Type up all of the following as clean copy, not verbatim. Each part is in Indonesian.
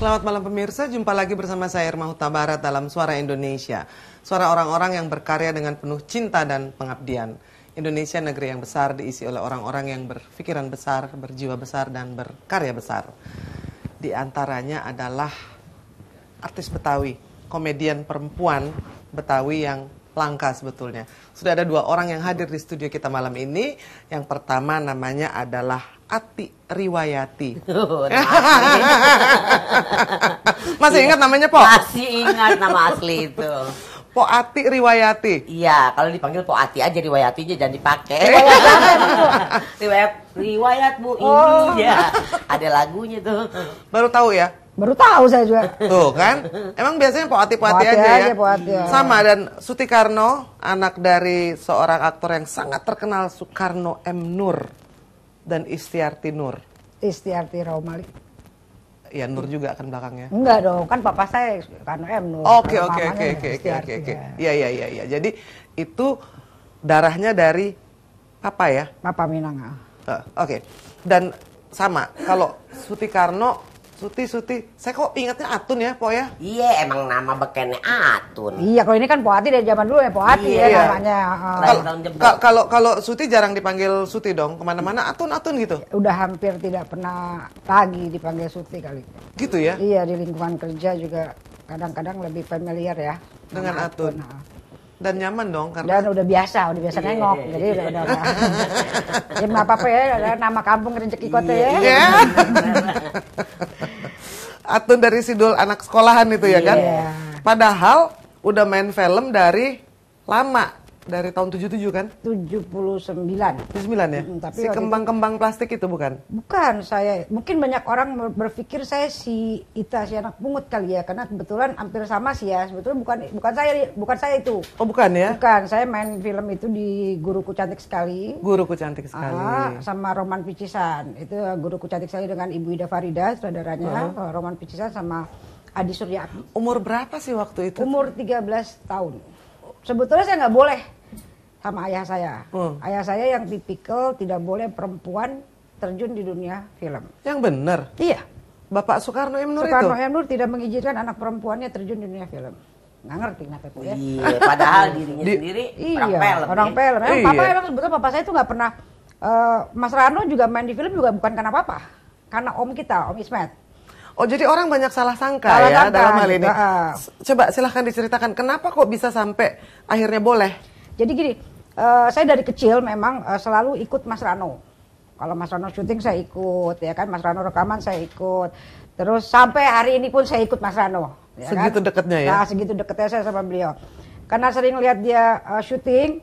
Selamat malam pemirsa, jumpa lagi bersama saya Irma Huta Barat dalam Suara Indonesia. Suara orang-orang yang berkarya dengan penuh cinta dan pengabdian. Indonesia negeri yang besar diisi oleh orang-orang yang berpikiran besar, berjiwa besar, dan berkarya besar. Di antaranya adalah artis Betawi, komedian perempuan Betawi yang langka sebetulnya. Sudah ada dua orang yang hadir di studio kita malam ini. Yang pertama namanya adalah Ati Riwayati. Masih ingat namanya, Po? Masih ingat nama asli itu. Po Ati Riwayati. Iya, kalau dipanggil Po Ati aja, Riwayati aja jangan dipakai. Riwayat Bu ini ya. Ada lagunya tuh. Baru tahu ya? Baru tahu saya juga. Tuh kan? Emang biasanya Po Ati aja ya? Po Ati. Sama, dan Suti-Karno, anak dari seorang aktor yang sangat terkenal, Sukarno M. Nur dan Istiarti Nur. Istiarti Raumali. Ya, Nur juga kan belakangnya. Enggak dong, kan papa saya Sukarno M. Nur. Oke. Iya. Jadi itu darahnya dari papa ya? Papa Minang. Oke. Dan sama, kalau Suti-Karno, Suti, saya kok ingatnya Atun ya, Po ya? Iya, emang nama bekennya Atun. Iya, kalau ini kan Po Ati dari zaman dulu ya, Po Ati ya namanya. Kalau Suti jarang dipanggil Suti dong, kemana-mana Atun gitu? Udah hampir tidak pernah lagi dipanggil Suti kali. Gitu ya? Iya, di lingkungan kerja juga kadang-kadang lebih familiar ya. Dengan Atun. Dan nyaman dong karena dan udah biasa nengok, jadi udah. Ya nggak apa-apa ya, nama kampung rezeki kota ya. Atun dari Sidul anak sekolahan itu ya kan? Padahal udah main film dari lama, dari tahun 77 kan? 79 ya? Tapi si kembang-kembang plastik itu bukan? Bukan, saya. Mungkin banyak orang berpikir saya si Ita, si anak pungut kali ya. Karena kebetulan hampir sama sih ya. Sebetulnya bukan saya itu. Oh bukan ya? Bukan, saya main film itu di Guruku Cantik Sekali. Guruku Cantik Sekali. Sama Roman Picisan. Itu Guruku Cantik Sekali dengan Ibu Ida Farida, saudaranya. Roman Picisan sama Adi Suryati. Umur berapa sih waktu itu? Umur 13 tahun. Sebetulnya saya nggak boleh sama ayah saya. Ayah saya yang tipikal tidak boleh perempuan terjun di dunia film. Yang benar? Iya. Bapak Sukarno M. Nur itu? Soekarno M. Nur tidak mengizinkan anak perempuannya terjun di dunia film. Nggak ngerti kenapa itu ya. Iya, padahal dirinya sendiri orang film. Papa emang sebetulnya papa saya itu nggak pernah. Mas Rano juga main di film juga bukan karena papa. Karena om kita, Om Ismet. Oh, jadi orang banyak salah sangka dalam hal ini. Coba silahkan diceritakan kenapa kok bisa sampai akhirnya boleh. Jadi gini, saya dari kecil memang selalu ikut Mas Rano. Kalau Mas Rano syuting saya ikut, ya kan. Mas Rano rekaman saya ikut. Terus sampai hari ini pun saya ikut Mas Rano. Ya segitu kan? dekatnya ya? Nah, segitu dekatnya saya sama beliau. Karena sering lihat dia syuting,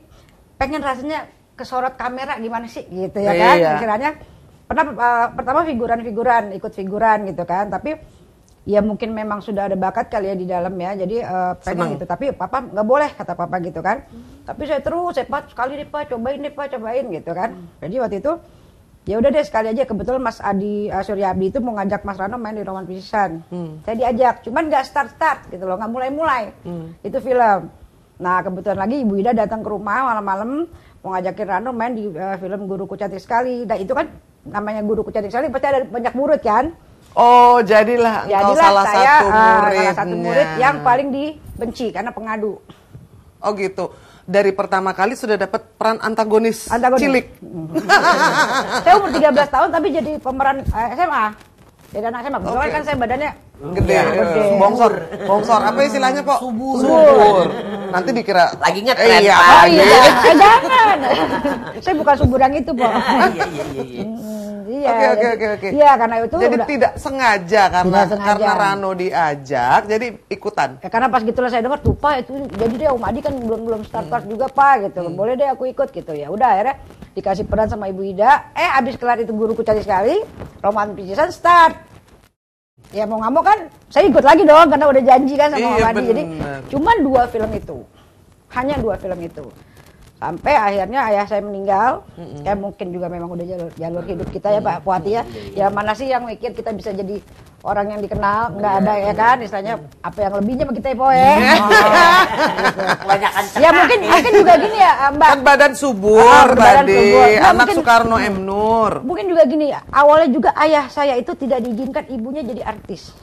pengen rasanya kesorot kamera gimana sih gitu ya kan. Istilahnya pernah pertama ikut figuran gitu kan. Tapi ya mungkin memang sudah ada bakat kali ya di dalam ya, jadi pengen gitu. Tapi papa nggak boleh, kata papa gitu kan. Tapi saya sekali deh pak, cobain gitu kan. Jadi waktu itu ya udah deh sekali aja, kebetulan Mas Adi Suryabdi itu mau ngajak Mas Rano main di Roman Picisan. Saya diajak, cuman nggak start gitu loh, nggak mulai. Itu film. Nah kebetulan lagi Ibu Ida datang ke rumah malam-malam mau ngajakin Rano main di film Guruku Cantik Sekali. Dan itu kan namanya Guruku Cantik Sekali pasti ada banyak murid kan. Oh, jadilah engkau salah satu murid yang paling dibenci karena pengadu. Oh gitu. Dari pertama kali sudah dapat peran antagonis. Cilik. Saya umur 13 tahun tapi jadi pemeran SMA. Jadi anak SMA. Kebetulan kan saya badannya gede. Bongsor. Apa istilahnya, Po? Subur. Nanti dikira lagi ngetren. Jangan. Saya bukan subur yang itu, Po. Iya. Oke. Iya, karena itu jadi tidak sengaja karena Rano diajak, jadi ikutan. Ya, karena pas gitulah saya dengar tuh Pak itu jadi dia Om Adi kan belum start juga Pak gitu. Boleh deh aku ikut gitu ya. Udah akhirnya dikasih peran sama Ibu Ida. Abis kelar itu Guruku Cantik Sekali, Roman Picisan start. Ya mau nggak mau kan saya ikut lagi dong karena udah janji kan sama Om Adi. Jadi cuman 2 film itu. Hanya 2 film itu. Sampai akhirnya ayah saya meninggal, ya mungkin juga memang udah jalur hidup kita ya Pak Puati ya. Ya mana sih yang mikir kita bisa jadi orang yang dikenal, nggak ada ya kan, istilahnya apa yang lebihnya sama kita ya Po ya. Kebanyakan Ya mungkin juga gini ya Mbak. Kan badan subur tadi, anak Sukarno M. Nur. Mungkin juga gini, awalnya juga ayah saya itu tidak diizinkan ibunya jadi artis.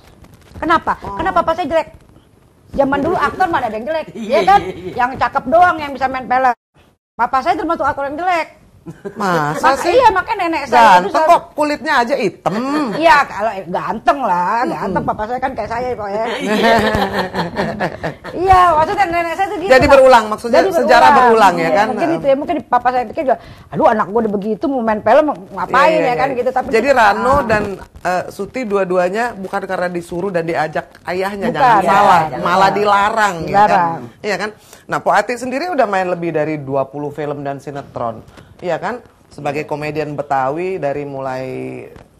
Kenapa? Karena papa saya jelek. Zaman dulu aktor mana ada yang jelek, Iya, ya kan? iya, iya. Yang cakep doang yang bisa main film. Papa saya termasuk aktor yang jelek. Masa sih? Iya, makanya nenek saya itu Ganteng kok, kulitnya aja hitam. Iya, kalau ganteng lah, ganteng. Papa saya kan kayak saya kok ya. Iya, maksudnya nenek saya tuh gitu. Jadi Nah, berulang, maksudnya jadi sejarah berulang ya kan? Mungkin itu ya, mungkin papa saya pikir juga, aduh anak gue udah begitu mau main film ngapain Iya, iya, ya kan iya. gitu. Tapi Jadi Rano dan Suti dua-duanya bukan karena disuruh dan diajak ayahnya, Bukan, jangan ya, salah, jangan malah salah. dilarang, ya kan? Dilarang. Iya kan? Nah, Po Ati sendiri udah main lebih dari 20 film dan sinetron. Iya kan? Sebagai komedian Betawi dari mulai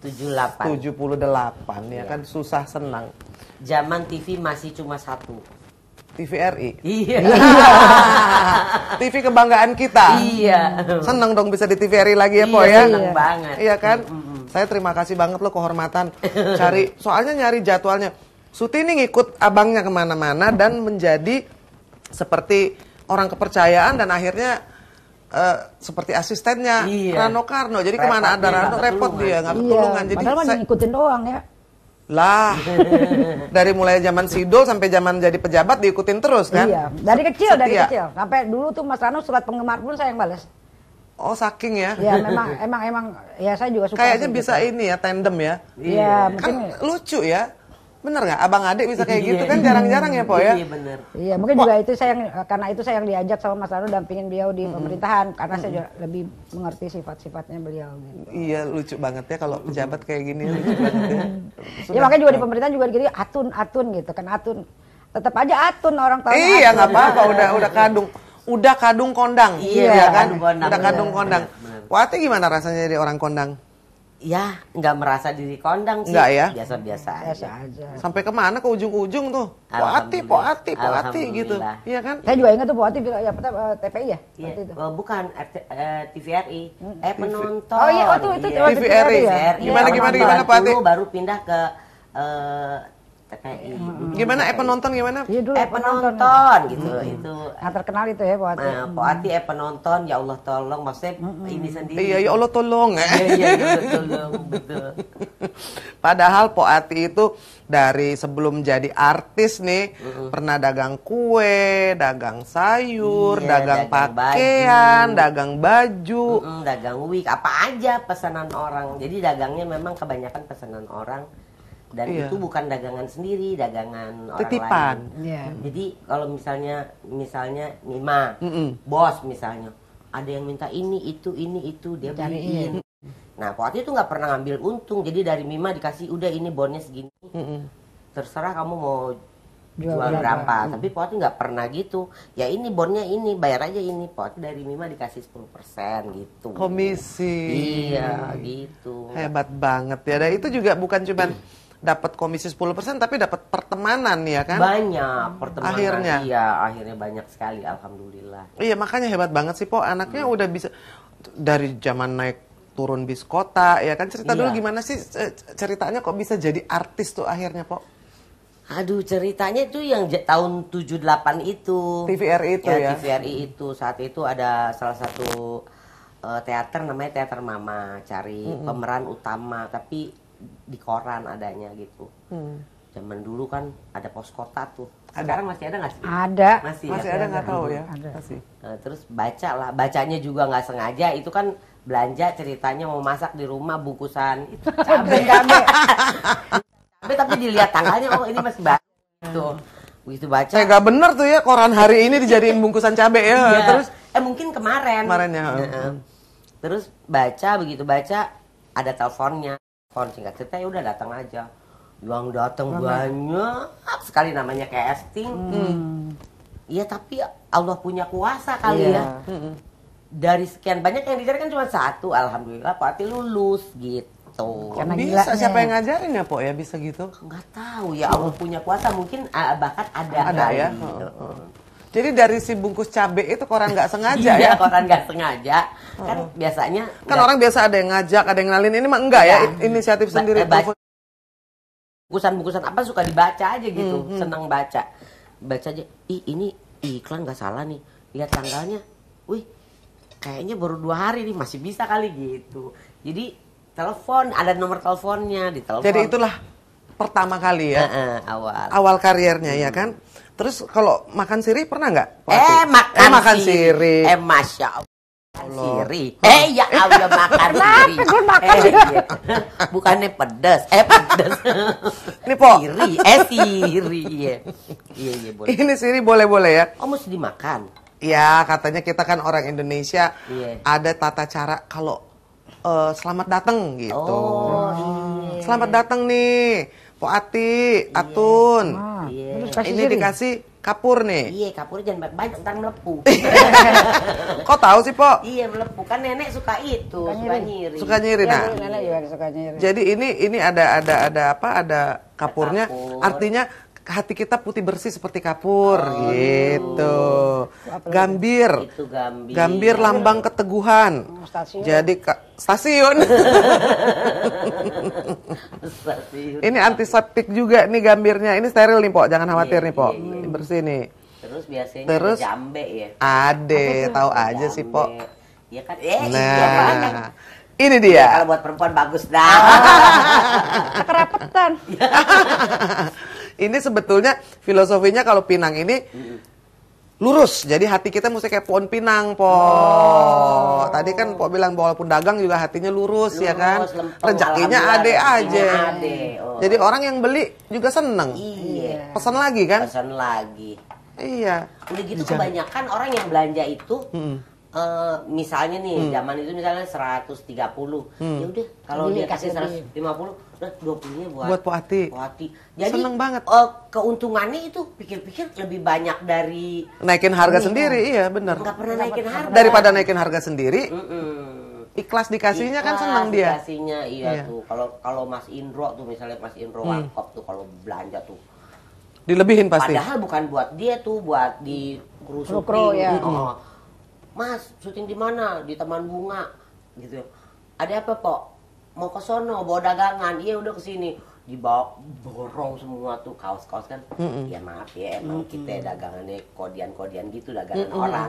78. 78 ya Iya. kan, susah senang. Zaman TV masih cuma satu. TVRI. Iya. TV kebanggaan kita. Iya. Seneng dong bisa di TVRI lagi ya, Po Iya, ya. seneng banget. Iya kan? Saya terima kasih banget loh, kehormatan. Soalnya nyari jadwalnya. Suti ini ngikut abangnya kemana-mana dan menjadi seperti orang kepercayaan dan akhirnya seperti asistennya Iya. Rano Karno. Jadi Repot kemana ada dia, Rano, nggak repot ketulungan. dia, nggak iya, ketulungan. Jadi padahal mah saya, ngikutin doang ya. lah, dari mulai zaman Sidul sampai zaman jadi pejabat diikutin terus kan? Iya, dari kecil, dari Setia. kecil. Sampai dulu tuh Mas Rano surat penggemar pun saya yang balas. Oh, saking ya? Ya emang ya saya juga suka. Kayaknya sih, bisa gitu. ini ya, tandem ya. Iya, Kan mungkin lucu ya. Bener nggak? Abang adik bisa kayak gitu kan jarang-jarang ya, Po ya? Iya bener. iya, mungkin juga itu saya yang karena itu saya yang diajak sama Mas Rano dampingin beliau di pemerintahan karena saya juga lebih mengerti sifat-sifatnya beliau gitu. Iya, lucu banget ya kalau pejabat kayak gini. Lucu banget ya. Ya makanya juga di pemerintahan juga gitu atun gitu kan atun. Tetap aja atun orang tahu. Iya, nggak apa-apa, udah kadung kondang. Iya, kan? kadung kondang, Udah kadung bener, kondang. bener. Wati gimana rasanya jadi orang kondang? Ya, nggak merasa diri kondang sih. Nggak ya? Biasa-biasa Biasa aja. aja. Sampai kemana ke ujung-ujung tuh? Po Ati gitu. Alhamdulillah. Iya kan? Saya juga ingat tuh Bu Ati bilang ya TPI ya. Iya, Waktu itu. bukan TVRI. Penonton. Oh iya, waktu itu Iya. waktu TVRI. ya. Gimana, Iya, gimana, Pak Ati? Dulu baru pindah ke TPI. Gimana penonton gimana? Iya dulu penonton gitu. Itu Nah, terkenal itu ya Bu Ati. Po Ati penonton, ya Allah tolong, maksudnya ini sendiri. Iya, ya Allah tolong. Iya, tolong, betul. Padahal Po Ati itu dari sebelum jadi artis nih pernah dagang kue, dagang sayur, Iya, dagang dagang pakaian, dagang baju. Dagang wig, apa aja pesanan orang. Jadi dagangnya memang kebanyakan pesanan orang. Dan Iya. itu bukan dagangan sendiri, dagangan orang Titipan. lain. Iya. Jadi kalau misalnya Mima, bos misalnya, ada yang minta ini itu dia beliin. Nah, Po Ati itu nggak pernah ngambil untung. Jadi dari Mima dikasih udah ini bonnya segini. Terserah kamu mau jual berapa. Tapi Po Ati nggak pernah gitu. Ya ini bonnya ini, bayar aja ini. Po Ati dari Mima dikasih 10% gitu. Komisi. Iya, gitu. Hebat banget ya. Dan itu juga bukan cuma dapat komisi 10% tapi dapat pertemanan ya kan? Banyak pertemanan. Akhirnya. Iya, akhirnya banyak sekali, alhamdulillah. Iya, makanya hebat banget sih Po, anaknya udah bisa dari zaman naik turun bis kota ya kan. Cerita dulu Iya. gimana sih ceritanya kok bisa jadi artis tuh akhirnya, Po? Aduh, ceritanya itu yang tahun 78 itu. TVRI itu ya? TVRI itu. Saat itu ada salah satu teater namanya Teater Mama, cari pemeran utama, tapi di koran adanya gitu. Zaman dulu kan ada pos kota tuh. Sekarang masih ada nggak sih? Ada. Masih Ada nggak tahu ya? Ada. Masih. Terus baca lah, bacanya juga nggak sengaja. Itu kan belanja ceritanya mau masak di rumah bungkusan itu cabai. Tapi dilihat tanggalnya, oh ini masih baru. Gitu. Begitu baca. Gak bener tuh ya koran hari ini dijadiin bungkusan cabai ya. Iya. Terus Mungkin kemarin. Kemarin ya. Terus begitu baca ada teleponnya. Telepon singkat cerita ya udah datang aja. Yang datang banyak sekali, namanya casting. Iya, tapi Allah punya kuasa kali ya. Dari sekian banyak yang dicari kan cuma satu, alhamdulillah Pak Ati lulus gitu. Karena bisa gilanya siapa ya. yang ngajarin ya, Po ya bisa gitu? Nggak tahu ya, Allah punya kuasa, mungkin bakat ada kali, ya. gitu. Jadi dari si bungkus cabai itu koran nggak sengaja Iya, ya? orang nggak sengaja. Kan biasanya Kan orang biasa ada yang ngajak, ada yang ngenalin, ini mah enggak ya? Inisiatif sendiri. bungkusan-bungkusan apa suka dibaca aja gitu, senang baca aja. Ini iklan nggak salah nih, lihat tanggalnya, wih kayaknya baru 2 hari nih, masih bisa kali gitu. Jadi telepon, ada nomor teleponnya, ditelepon. Jadi itulah pertama kali ya. Awal. Awal karirnya ya kan. Terus kalau makan siri pernah nggak? Makan siri. Masya Allah. Siri. Ya Allah makan siri. Gue makan Iya. Bukannya pedas. Pedas. Ini Po. Siri. Siri. Iya boleh. Ini siri boleh-boleh ya. Oh mesti dimakan. Ya, katanya kita kan orang Indonesia, Iya. ada tata cara kalau selamat datang gitu. Oh iya. Selamat datang nih, Po Ati, Atun. Iya. Terus kasih Ini siri. dikasih kapur nih. Iya kapurnya jangan banyak ntar melepuh. Kok tahu sih, Po? Iya melepuh kan nenek suka itu, suka nyiri. Suka nyiri. Ya, Nah, dulu nenek juga suka nyiri. jadi ini ada apa? Ada kapurnya. Kapur. Artinya hati kita putih bersih seperti kapur gitu. Gambir. Itu gambir. Gambir lambang keteguhan. Stasiun. Jadi stasiun. Stasiun. Ini antiseptik juga nih gambirnya. Ini steril nih, Po. Jangan khawatir nih, Po. Ini bersih nih. Terus biasanya Terus? ada jambe ya. Ade, tahu aja sih, Po. Jambe. Iya kan? Iya banget. Nah, ini dia. Kalau buat perempuan bagus dah. Kerapetan. Ini sebetulnya filosofinya kalau pinang ini lurus. Jadi hati kita mesti kayak pohon pinang, Po. Tadi kan Po bilang walaupun dagang juga hatinya lurus ya kan. lempeng, Rezekinya ade alhamdulillah, aja. rezekinya ade. Oh. Jadi orang yang beli juga seneng. Iya. Pesan lagi kan? Pesan lagi. Iya. Udah gitu kebanyakan orang yang belanja itu misalnya nih zaman itu misalnya 130. Ya udah kalau dia kasih 150, udah 20-nya Buat Po Ati. Po Ati. Jadi Seneng banget. Keuntungannya itu pikir-pikir lebih banyak dari Naikin harga sendiri, iya bener. nggak pernah naikin harga. Daripada naikin harga sendiri, Mm-mm. ikhlas dikasihnya kan Ikhlas seneng dia. dikasihnya, iya tuh. Kalau Mas Indro tuh misalnya Mas Indro Warkop tuh kalau belanja tuh. Dilebihin pasti. Padahal bukan buat dia tuh, buat di kru Kru-kru, syuting. ya. Oh. Mas, syuting di mana? Di Taman Bunga, gitu. Ada apa, Pok? Mau ke sono, bawa dagangan. Iya, udah ke sini. Dibawa borong semua tuh kaos-kaos kan. Ya maaf ya, emang kita dagangannya kodian-kodian gitu, dagangan orang.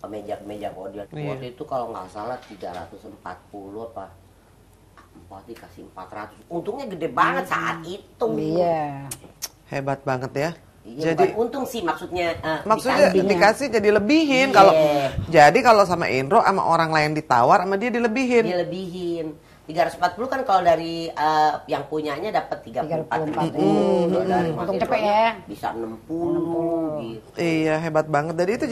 Meja-meja kodian. Waktu itu kalau nggak salah 340 apa. Pok dikasih 400. Untungnya gede banget saat itu. Iya. Hebat banget ya. Iya, Jadi bukan untung sih maksudnya. maksudnya dikasih jadi lebihin. Iya. Kalau jadi kalau sama Indro sama orang lain ditawar sama dia dilebihin. Dilebihin. 340 kan kalau dari yang punyanya dapat 34 ribu. Dari Mas Untung Indro cepet ya. bisa 60 gitu. Iya, hebat banget. Jadi itu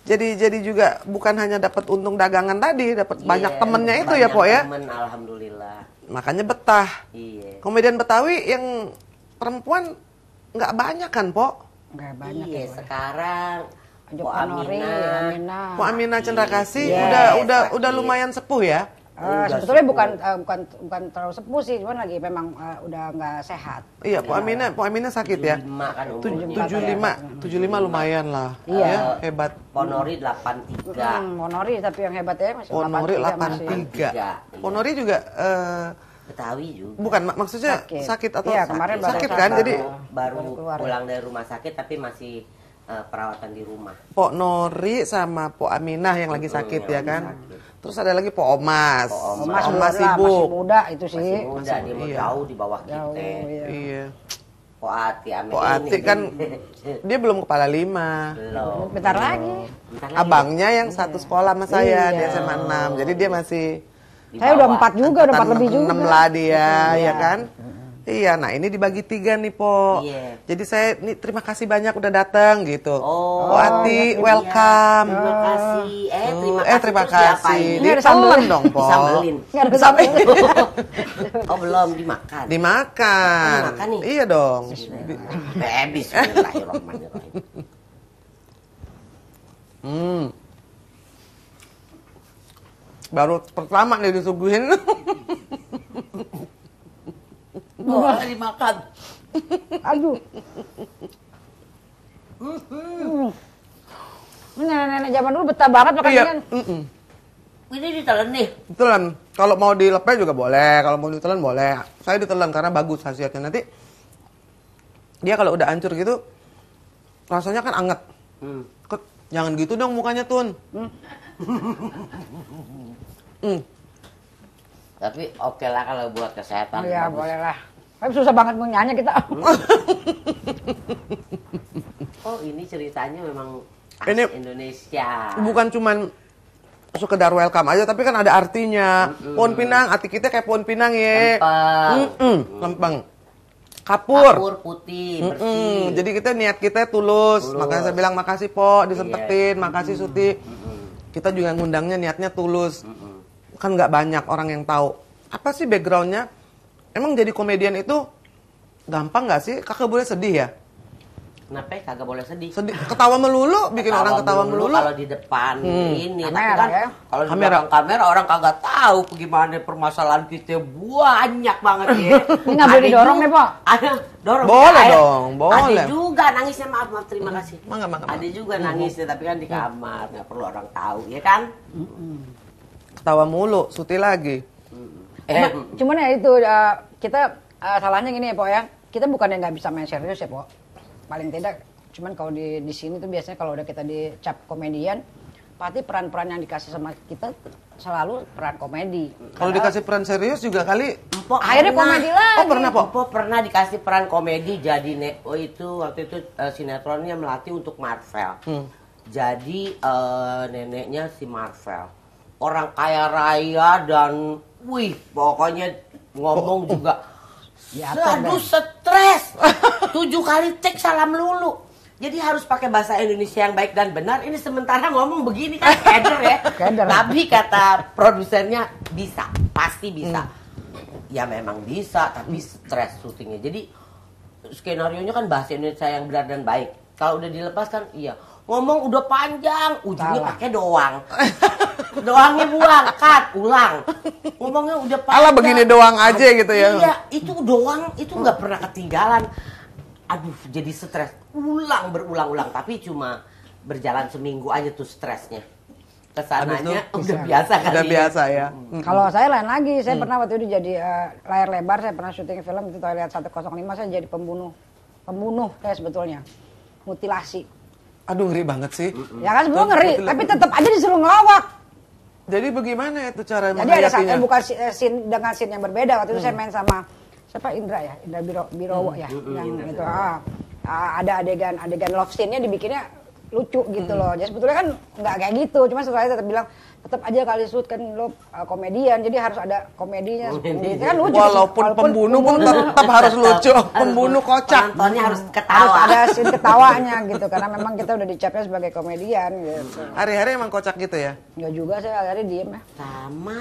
jadi juga bukan hanya dapat untung dagangan tadi, dapat banyak Iya, temennya itu ya, Po ya. Temen, alhamdulillah. Makanya betah. Iya. Komedian Betawi yang perempuan nggak banyak kan, Po? Enggak banyak Iya, ya. sekarang Ajo Po Panori, Aminah. Aminah. Po Aminah Cendrakasih Iya, udah sakit. lumayan sepuh ya. Sebetulnya bukan terlalu sepuh sih, cuman lagi memang udah nggak sehat. Iya, Po Aminah sakit ya. 75 kan umurnya. 75 lumayan lah. Iya. Ya, hebat. Ponori 83. Honori tapi yang hebat ya masih Ponori 83 masih. 83. Ponori juga Betawi juga. bukan maksudnya sakit atau Iya, kemarin baru sakit sakit. kan? Jadi baru keluar ya. pulang dari rumah sakit tapi masih perawatan di rumah. Po Nori sama Po Aminah yang lagi sakit ya yang kan. sakit. Terus ada lagi Po Omas. Po Mas Omas muda lah, masih sibuk. muda itu sih. Masih muda dia mau iya. jauh di bawah Jauh, kita. iya. Iya. Po Ati ame Po Ati ini. kan dia belum kepala 5. belum. Bentar lagi. Bentar lagi. Abangnya yang satu sekolah sama saya di Iya. SMA 6. Jadi dia masih Di Saya udah bawah. 4 juga, udah 4 lebih juga. 6 lah dia, ya kan? Iya, nah ini dibagi 3 nih, Po. Iya. Jadi saya nih terima kasih banyak udah datang gitu. Oh, Po Ati, welcome. Terima kasih. Terima kasih. Terima Terus diapain? kasih. Ini ada Ditelen sambelin. dong, Po. Disambelin. Nggak ada sampai. Oh belum dimakan. Dimakan. Oh, dimakan nih? Iya dong. Bismillahirrahmanirrahim. Baru pertama nih disuguhin. Boleh dimakan. Aduh. Ini nenek-nenek zaman dulu betah banget makan Iya. kan. Ini ditelan nih. Ditelan. Kalau mau dilepeh juga boleh. Kalau mau ditelan boleh. Saya ditelan karena bagus khasiatnya. Nanti dia kalau udah hancur gitu rasanya kan anget. Jangan gitu dong mukanya, Tun. Tapi oke lah kalau buat kesehatan. Iya, bagus. boleh lah. Tapi susah banget nyanyi kita. Oh, ini ceritanya memang Ini Indonesia. bukan cuman sekedar welcome aja, tapi kan ada artinya. Pohon pinang, arti kita kayak pohon pinang ya. Lempeng. Kapur putih, bersih. Jadi kita niat kita tulus. Makanya saya bilang makasih Po, disempetin, makasih Suti. Kita juga ngundangnya niatnya tulus. Kan nggak banyak orang yang tahu. Apa sih backgroundnya? Emang jadi komedian itu gampang nggak sih? Kakak boleh sedih ya? Kenapa kagak boleh sedih? Sedih, ketawa melulu, bikin orang ketawa melulu. Kalau di depan ini, tapi Kamera, kan ya? kalau di Kamera. belakang kamera orang kagak tahu gimana permasalahan kita banyak banget ya. Ini nggak boleh didorong nih, Pak. Ada dorong. Boleh Ada- dong, boleh. Ada juga nangisnya, maaf terima kasih. Mangga. Ada juga nangisnya tapi kan di kamar, nggak perlu orang tahu ya kan? Ketawa mulu, Suti lagi. Cuman ya itu kita salahnya gini ya Po ya. Kita bukannya nggak bisa main serius ya Po. Paling tidak cuman kalau di sini tuh biasanya kalau udah kita dicap komedian, pasti peran-peran yang dikasih sama kita selalu peran komedi. Kalau dikasih peran serius juga kali. Empok Akhirnya pernah. komedi lagi. Oh pernah Po? Empok pernah dikasih peran komedi jadi waktu itu sinetronnya melatih untuk Marvel. Jadi neneknya si Marvel. Orang kaya raya dan pokoknya ngomong juga aduh stres. 7 kali take salam lulu. Jadi harus pakai bahasa Indonesia yang baik dan benar. Ini sementara ngomong begini kan keder ya. Keder. Tapi kata produsernya bisa, pasti bisa. Ya memang bisa, tapi stres syutingnya. Jadi skenarionya kan bahasa Indonesia yang benar dan baik. Kalau udah dilepaskan, iya. Ngomong udah panjang, ujungnya pakai doang. Doangnya buang, cut, ulang. Ngomongnya udah panjang. Alah begini doang aja gitu ya. Iya, itu doang, itu nggak pernah ketinggalan. Aduh, jadi stres. Berulang-ulang. Tapi cuma berjalan seminggu aja tuh stresnya. Kesananya udah biasa kali. Udah biasa ya. Kalau saya lain lagi, saya pernah waktu itu jadi layar lebar, saya pernah syuting film itu Toilet 105, saya jadi pembunuh saya sebetulnya. Mutilasi. Aduh ngeri banget sih. Ya kan sebetulnya ngeri, tapi tetap aja disuruh ngelawak. Jadi bagaimana itu cara Jadi ada menghadapinya? bukan scene dengan scene yang berbeda. Waktu itu saya main sama siapa Indra ya, Indra Birowo ya, yang itu. Ada adegan love scene-nya dibikinnya lucu gitu loh. Jadi sebetulnya kan nggak kayak gitu, cuma setelah tetap bilang tetap aja kali Sud kan lo komedian, jadi harus ada komedinya. Gitu kan lucu. Walaupun pembunuh pun tetap harus lucu. Pembunuh kocak. Penontonnya harus Harus ketawa. ada scene ketawanya gitu, karena memang kita udah dicapnya sebagai komedian gitu. Hari-hari emang kocak gitu ya? Enggak juga, saya akhirnya diem ya. Sama.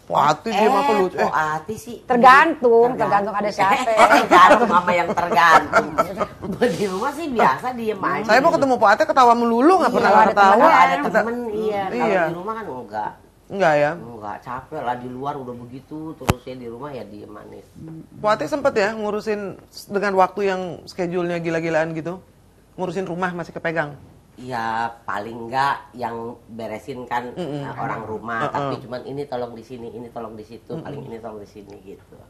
Wati dia mah apa lucu. Poati sih. Tergantung ada siapa. Tergantung sama yang tergantung. Di rumah sih biasa diem aja. Saya mau ketemu Pak Ate ketawa melulu nggak pernah Kalau ada ketawa. Kalau ada Kita- temen, iya. Kalau Iya. di rumah kan enggak. Enggak ya. Enggak, capek lah di luar udah begitu. Terus ya di rumah ya diem manis. Pak Ate sempet ya ngurusin dengan waktu yang schedule-nya gila-gilaan gitu. Ngurusin rumah masih kepegang. Ya paling enggak yang beresin kan orang rumah. Tapi cuman ini tolong di sini, ini tolong di situ. Paling ini tolong di sini gitu.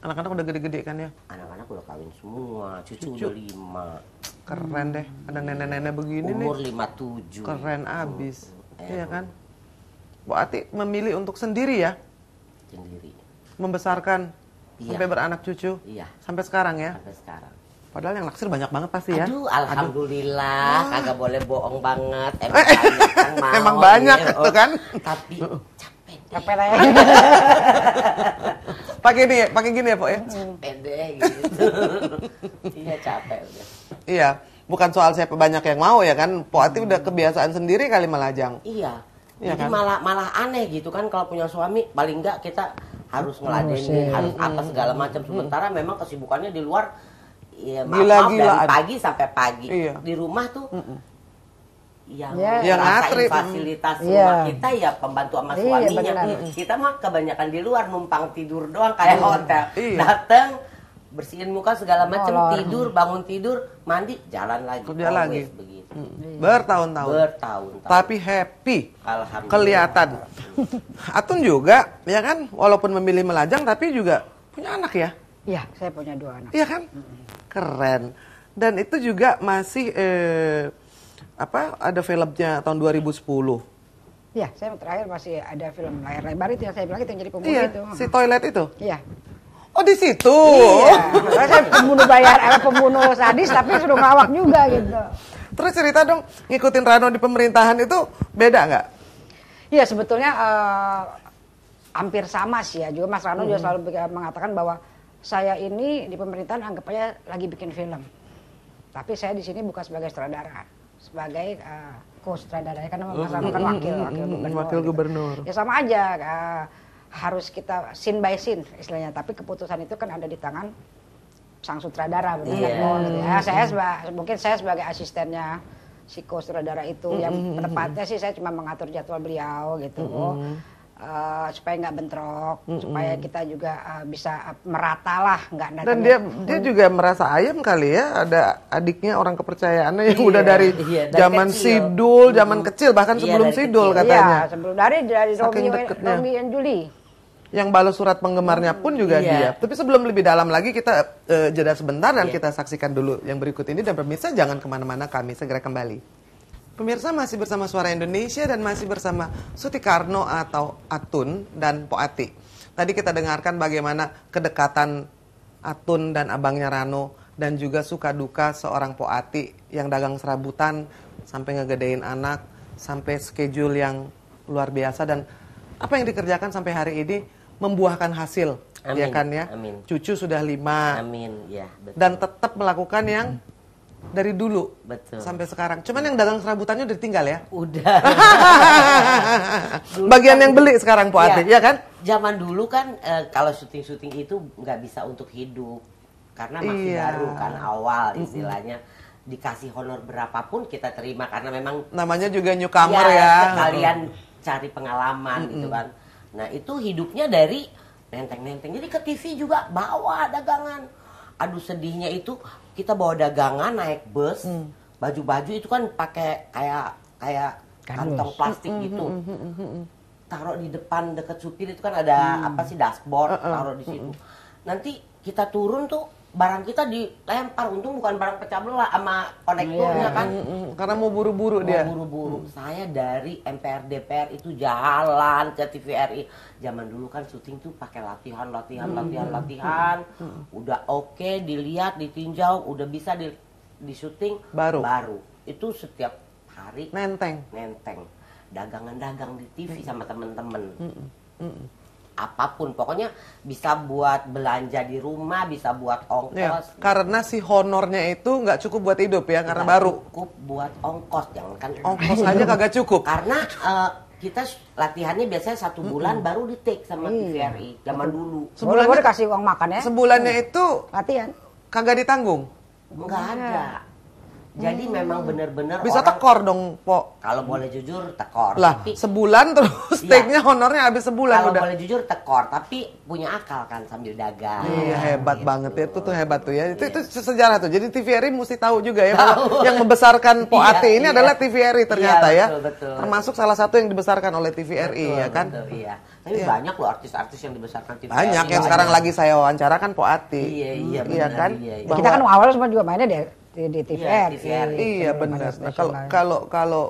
Anak-anak udah gede-gede kan ya. Anak-anak udah kawin semua. Cucu udah 5. Keren deh. Ada nenek-nenek begini Umur nih. 57. Keren abis. Iya kan. Bu Ati memilih untuk sendiri ya. Sendiri. Membesarkan Iya. sampai beranak cucu. Iya. Sampai sekarang ya. Sampai sekarang. Padahal yang naksir banyak banget pasti ya. Aduh, alhamdulillah, kagak boleh bohong banget. Emang banyak yang mau. Emang banyak iya. tuh kan. Tapi capek deh. Capek lah ya. Pakai gini ya, Pok ya. Capek deh gitu. Iya capek udah. Iya, bukan soal siapa banyak yang mau ya kan. Pok Ati udah kebiasaan sendiri kali melajang. Iya. Iya Jadi kan? malah aneh gitu kan kalau punya suami paling enggak kita harus ngeladenin, harus apa segala macam. Sementara memang kesibukannya di luar ya maaf, dari Gila-gilaan. pagi sampai pagi. Iya. Di rumah tuh yang Yang ngantri. fasilitas Iya. rumah kita ya pembantu sama Iya, suaminya. benar. Kita mah kebanyakan di luar numpang tidur doang kayak hotel. Iya. Datang bersihin muka segala macam, Molor. tidur, bangun tidur, mandi, jalan lagi. Kerja Always lagi. begitu. Bertahun-tahun. Bertahun-tahun. Tapi happy. Alhamdulillah. Kelihatan. Atun juga, ya kan, walaupun memilih melajang tapi juga punya anak ya. Iya, saya punya 2 anak. Iya kan? Keren. Dan itu juga masih ada filmnya tahun 2010. Iya, saya terakhir masih ada film layar lebar itu yang saya bilang itu yang jadi pembunuh Iya, itu. si toilet itu. Iya. Oh di situ. Iya, karena saya pembunuh sadis tapi suruh ngelawak juga gitu. Terus cerita dong, ngikutin Rano di pemerintahan itu beda nggak? Iya sebetulnya hampir sama sih ya. Juga Mas Rano juga selalu mengatakan bahwa saya ini di pemerintahan anggap aja lagi bikin film. Tapi saya di sini bukan sebagai sutradara, sebagai co-sutradara karena Mas Rano kan wakil gubernur. Gitu. Ya sama aja, harus kita scene by scene istilahnya. Tapi keputusan itu kan ada di tangan sang sutradara, gitu ya. Mungkin saya sebagai asistennya si co-sutradara itu, yang tepatnya sih saya cuma mengatur jadwal beliau gitu. Supaya nggak bentrok, supaya kita juga bisa merata lah, nggak. Dan dia juga merasa ayam kali ya, ada adiknya orang kepercayaannya yang udah dari zaman Sidul, zaman kecil bahkan sebelum Sidul katanya. Iya, sebelum dari Romeo and Julie. Yang balas surat penggemarnya pun juga dia. Tapi sebelum lebih dalam lagi kita jeda sebentar dan kita saksikan dulu yang berikut ini, dan pemirsa jangan kemana-mana, kami segera kembali. Pemirsa masih bersama Suara Indonesia dan masih bersama Suti-Karno atau Atun dan Po Ati. Tadi kita dengarkan bagaimana kedekatan Atun dan abangnya Rano dan juga suka duka seorang Po Ati yang dagang serabutan sampai ngegedein anak, sampai schedule yang luar biasa, dan apa yang dikerjakan sampai hari ini membuahkan hasil. Amin, ya kan ya? Amin. Cucu sudah 5. Amin, ya betul. Dan tetap melakukan yang dari dulu. Betul. Sampai sekarang. Cuman yang dagang serabutannya udah ditinggal ya? Udah. Bagian yang beli sekarang Po Ati, ya kan? Zaman dulu kan kalau syuting-syuting itu nggak bisa untuk hidup. Karena masih baru kan, awal istilahnya. Dikasih honor berapapun kita terima karena memang namanya juga newcomer ya. Kalian cari pengalaman gitu kan. Nah, itu hidupnya dari nenteng-nenteng. Jadi ke TV juga bawa dagangan. Aduh sedihnya itu kita bawa dagangan naik bus, baju-baju itu kan pakai kayak kantong plastik gitu. Taruh di depan deket supir itu kan ada apa sih, dashboard, taruh di situ. Nanti kita turun tuh barang kita dilempar, untung bukan barang pecah belah sama konektornya kan. Karena mau buru-buru dia. Mau buru-buru. Saya dari MPR DPR itu jalan ke TVRI. Zaman dulu kan syuting tuh pakai latihan. Udah oke, dilihat, ditinjau, udah bisa di syuting baru. Itu setiap hari nenteng. Dagangan-dagang di TV sama temen-temen. Apapun, pokoknya bisa buat belanja di rumah, bisa buat ongkos. Ya, karena si honornya itu nggak cukup buat hidup ya, karena baru. Cukup buat ongkos, jangan kan. Ongkos aja kagak cukup. Karena kita latihannya biasanya 1 bulan baru di take sama TVRI zaman dulu. Sebulan gue dikasih uang makan ya. Sebulannya itu latihan. Kagak ditanggung. Nggak ada. Jadi memang benar-benar bisa tekor dong, Po. Kalau boleh jujur tekor. Lah, tapi sebulan terus take-nya honornya habis sebulan kalau udah. boleh jujur tekor, tapi punya akal kan sambil dagang. Iya, hebat banget ya. Itu tuh hebat tuh ya. Itu sejarah tuh. Jadi TVRI mesti tahu juga ya bahwa yang membesarkan Po Ati ini adalah TVRI ternyata ya. Betul. Termasuk salah satu yang dibesarkan oleh TVRI ya kan. Betul, iya. Tapi banyak loh artis-artis yang dibesarkan TVRI. Banyak yang sekarang lagi saya wawancara kan Po Ati. Iya kan. Iya. Kita kan awal semua juga mainnya di TVRI. Iya benar. Nah, kalau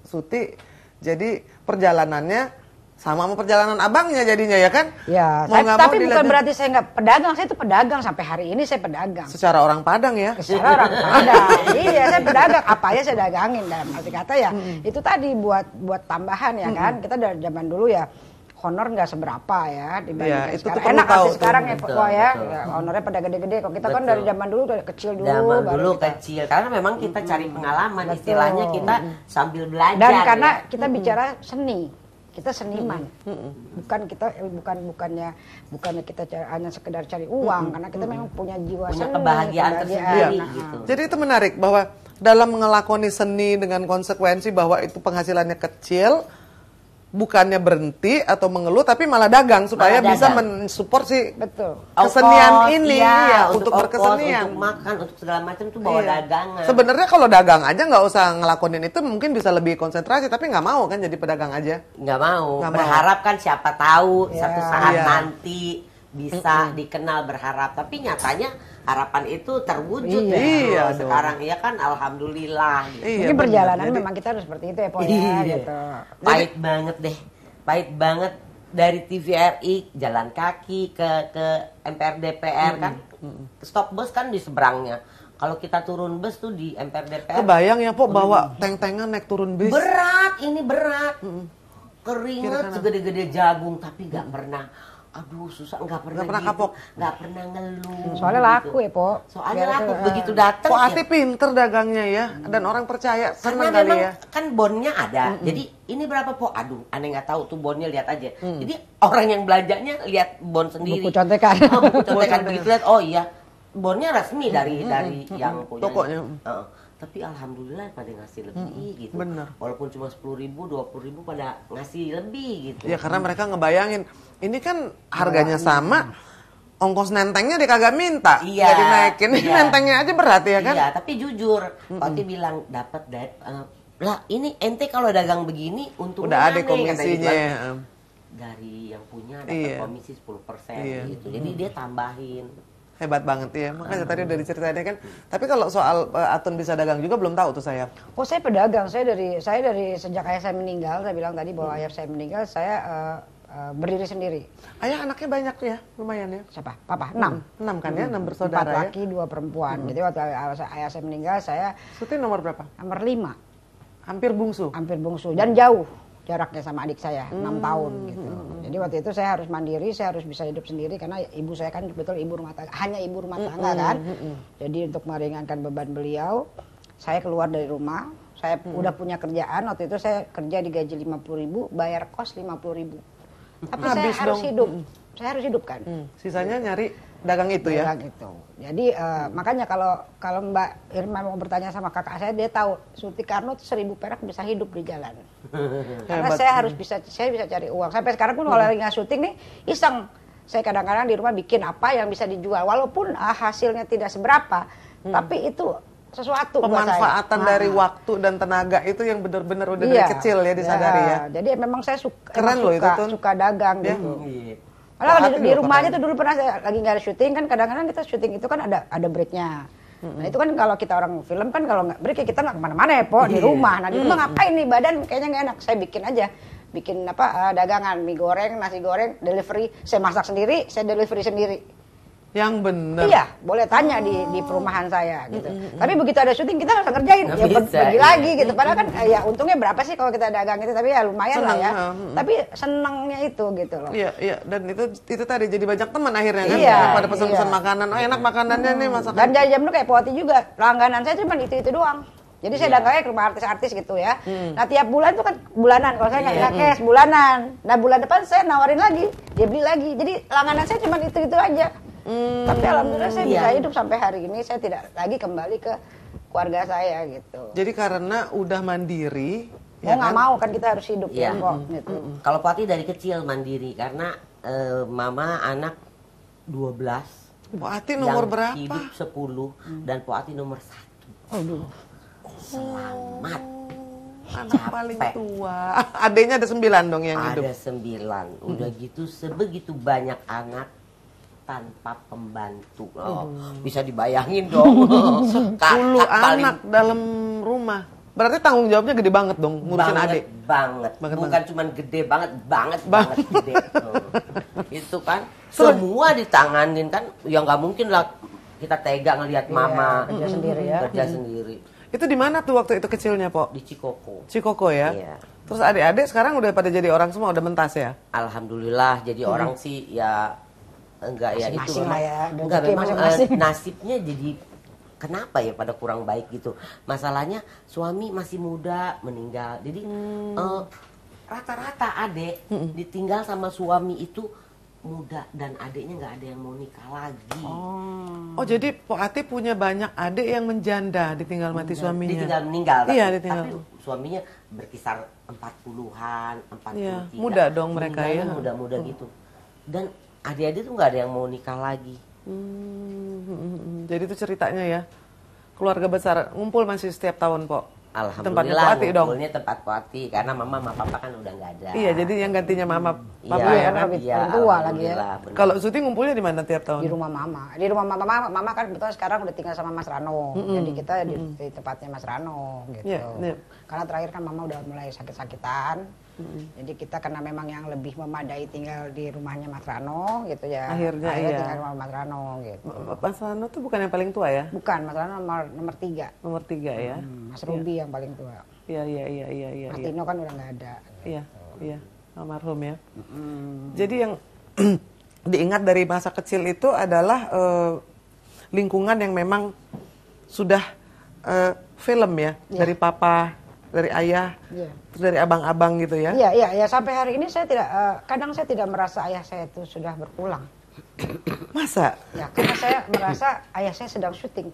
Suti jadi perjalanannya sama perjalanan abangnya jadinya ya kan? Ya, tapi bukan berarti saya nggak pedagang. Saya itu pedagang sampai hari ini, saya pedagang. Secara orang Padang ya? Secara orang Padang. Iya, saya pedagang. Apa aja saya dagangin, dalam arti kata ya. Itu tadi buat tambahan ya kan. Kita dari zaman dulu ya honor nggak seberapa ya dibandingkan sekarang. Enak artis sekarang ya Pak ya. Honornya pada gede-gede. Kalau kita kan dari zaman dulu dari kecil dulu. Zaman dulu kecil. Karena memang kita cari pengalaman. Istilahnya kita sambil belajar. Dan karena kita bicara seni. Kita seniman, bukannya kita hanya sekedar cari uang, karena kita memang punya jiwa punya seni, kebahagiaan tersendiri gitu. Jadi itu menarik bahwa dalam mengelakoni seni dengan konsekuensi bahwa itu penghasilannya kecil, bukannya berhenti atau mengeluh, tapi malah dagang supaya bisa mensupport si kesenian ini ya, untuk berkesenian, untuk makan, untuk segala macam tuh bawa dagangan. Sebenarnya kalau dagang aja nggak usah ngelakonin itu, mungkin bisa lebih konsentrasi, tapi nggak mau kan jadi pedagang aja. Nggak mau. Berharap kan siapa tahu satu saat nanti bisa dikenal, berharap, tapi nyatanya harapan itu terwujud ya. Sekarang ya kan alhamdulillah gitu. Mungkin perjalanan memang kita harus seperti itu ya Po ya gitu. Pahit banget deh. Pahit banget dari TVRI jalan kaki ke MPR DPR kan, stop bus kan di seberangnya. Kalau kita turun bus tuh di MPR DPR. Kebayang ya, Pok, bawa tank-tankan naik turun bis. Berat, ini berat. Keringat segede-gede jagung, tapi nggak pernah. Aduh, susah, nggak pernah gitu, kapok, nggak pernah ngeluh. Soalnya laku ya, Po. Soalnya laku, begitu datang. Pok Ati pinter dagangnya ya, dan orang percaya, senang karena kali memang ya. kan bonnya ada, jadi ini berapa Po? Aduh, aneh nggak tahu tuh bonnya, lihat aja. Jadi orang yang belanjanya lihat bon sendiri. Buku contekan. Buku contekan begitu lihat, oh iya, bonnya resmi dari yang punya. Tokonya. Tapi alhamdulillah pada ngasih lebih gitu. Bener. Walaupun cuma 10.000, 20.000 pada ngasih lebih gitu. Ya karena mereka ngebayangin, ini kan harganya sama, ongkos nentengnya dia kagak minta, Iya, nggak dinaikin, iya. nentengnya aja berat ya kan? Iya, tapi jujur, Pati bilang dapat lah ini ente kalau dagang begini Udah untungnya ada aneh, komisinya. kata gitu. Dari yang punya dapat Iya. komisi 10% Iya. gitu. Jadi dia tambahin. Hebat banget ya, makanya tadi udah diceritain kan. Tapi kalau soal Atun bisa dagang juga belum tahu tuh saya. Oh, saya pedagang. Saya dari sejak ayah saya meninggal, saya bilang tadi bahwa ayah saya meninggal, saya berdiri sendiri. Ayah anaknya banyak ya, lumayan ya. Siapa? Papa? 6. 6 kan ya, 6 4 bersaudara ya. laki, 2 perempuan. Jadi waktu ayah saya meninggal, saya Suti nomor berapa? nomor 5. Hampir bungsu. Hampir bungsu. Dan jauh jaraknya sama adik saya, 6 tahun gitu. Jadi waktu itu saya harus mandiri, saya harus bisa hidup sendiri karena ibu saya kan betul ibu rumah tangga, hanya ibu rumah tangga kan. Jadi untuk meringankan beban beliau, saya keluar dari rumah, saya udah punya kerjaan, waktu itu saya kerja digaji 50.000, bayar kos 50.000. Tapi Habis saya harus dong. hidup. Saya harus hidup kan. Sisanya nyari dagang itu ya. Dagang itu. Jadi makanya kalau Mbak Irma mau bertanya sama kakak saya, dia tahu Suti Karno tuh 1.000 perak bisa hidup di jalan. Karena Hebat. saya bisa cari uang. Sampai sekarang pun kalau lagi nggak syuting nih, iseng. Saya kadang-kadang di rumah bikin apa yang bisa dijual, walaupun hasilnya tidak seberapa, tapi itu sesuatu buat saya. Pemanfaatan dari waktu dan tenaga itu yang benar-benar udah dari Iya. kecil ya disadari ya. Jadi memang saya Keren loh itu, Tun. suka dagang Ya. gitu. Iya. Malah Wah, di hati rumah loh, aja tuh dulu pernah saya lagi nggak ada syuting kan, kadang-kadang kita syuting itu kan ada breaknya. Nah itu kan kalau kita orang film kan kalau nggak break ya kita nggak kemana-mana ya Po, di rumah. Nah di rumah ngapain nih, badan kayaknya nggak enak, saya bikin aja. Bikin dagangan, mie goreng, nasi goreng, delivery. Saya masak sendiri, saya delivery sendiri. Yang benar. Iya, boleh tanya di perumahan saya gitu. Tapi begitu ada syuting kita nggak ngerjain, Nggak ya bisa, pergi iya. lagi gitu. Padahal kan ya untungnya berapa sih kalau kita dagang itu, tapi ya lumayan lah ya. Senang, Tapi senangnya itu gitu loh. Iya, iya, dan itu tadi jadi banyak teman akhirnya kan, Iya, yang pada pesan-pesan iya. makanan. Oh enak makanannya nih masakan. Dan jam dulu kayak Poti juga, langganan saya cuma itu doang. Jadi saya dagangnya ke rumah artis-artis gitu ya. Nah tiap bulan tuh kan bulanan, kalau saya nggak cash bulanan. Nah bulan depan saya nawarin lagi, dia beli lagi. Jadi langganan saya cuma itu aja. Tapi alhamdulillah saya bisa hidup sampai hari ini, saya tidak lagi kembali ke keluarga saya gitu. Jadi karena udah mandiri, Mau nggak mau kan kita harus hidup Iya. ya kok gitu. Kalau Pati dari kecil mandiri karena mama anak 12. Po Ati nomor yang berapa? hidup 10 dan Po Ati nomor 1. Aduh. Selamat. Anak paling Capek. tua. Adanya ada 9 dong yang hidup. Ada 9. Udah gitu sebegitu banyak anak tanpa pembantu. Bisa dibayangin dong. 10 anak dalam rumah. Berarti tanggung jawabnya gede banget dong ngurusin adik. Banget. Banget Bukan cuman gede banget gede. Itu kan semua ditanganin kan. Ya nggak mungkin lah kita tega ngelihat mama kerja sendiri ya. kerja sendiri Itu di mana tuh waktu itu kecilnya, Po? di Cikoko. Cikoko ya? Iya. Terus adik-adik sekarang udah pada jadi orang semua, udah mentas ya? Alhamdulillah jadi orang sih ya enggak ya itu Masing-masing memang lah ya, enggak rezeki memang masing-masing. nasibnya jadi kenapa ya pada kurang baik gitu. Masalahnya suami masih muda meninggal. Jadi rata-rata adik ditinggal sama suami itu muda dan adiknya nggak ada yang mau nikah lagi. Oh jadi Po Ati punya banyak adik yang menjanda ditinggal mati suaminya. Ditinggal meninggal. Iya, tapi, ditinggal. tapi suaminya berkisar 40-an, 43. Iya, muda dong mereka ya. Muda-muda gitu. Dan adik-adik tuh nggak ada yang mau nikah lagi. Jadi itu ceritanya ya. Keluarga besar ngumpul masih setiap tahun, Po. Tempatnya Po Alhamdulillah Ati dong. ngumpulnya tempat Po Ati karena mama sama papa kan udah nggak ada. Iya, jadi yang gantinya mama papa Iya, ya kan. lebih tua lagi ya. alhamdulillah, benar. Kalau Suti ngumpulnya di mana tiap tahun? Di rumah mama. Di rumah mama kan kebetulan sekarang udah tinggal sama Mas Rano. Jadi kita di tempatnya Mas Rano gitu. Iya, iya. Karena terakhir kan mama udah mulai sakit-sakitan. Jadi kita karena memang yang lebih memadai tinggal di rumahnya Mas Rano gitu ya. Akhirnya tinggal di rumah Mas Rano gitu. Mas Rano tuh bukan yang paling tua ya? Bukan, Mas Rano nomor 3. Nomor 3 ya? Mas Ruby yang paling tua. Iya. Mas Tino kan udah nggak ada. Iya, almarhum ya. Jadi yang diingat dari masa kecil itu adalah lingkungan yang memang sudah film ya, dari papa, dari ayah, dari abang-abang gitu ya. Iya. Sampai hari ini saya tidak, kadang saya tidak merasa ayah saya itu sudah berpulang. Masa? Ya, karena saya merasa ayah saya sedang syuting.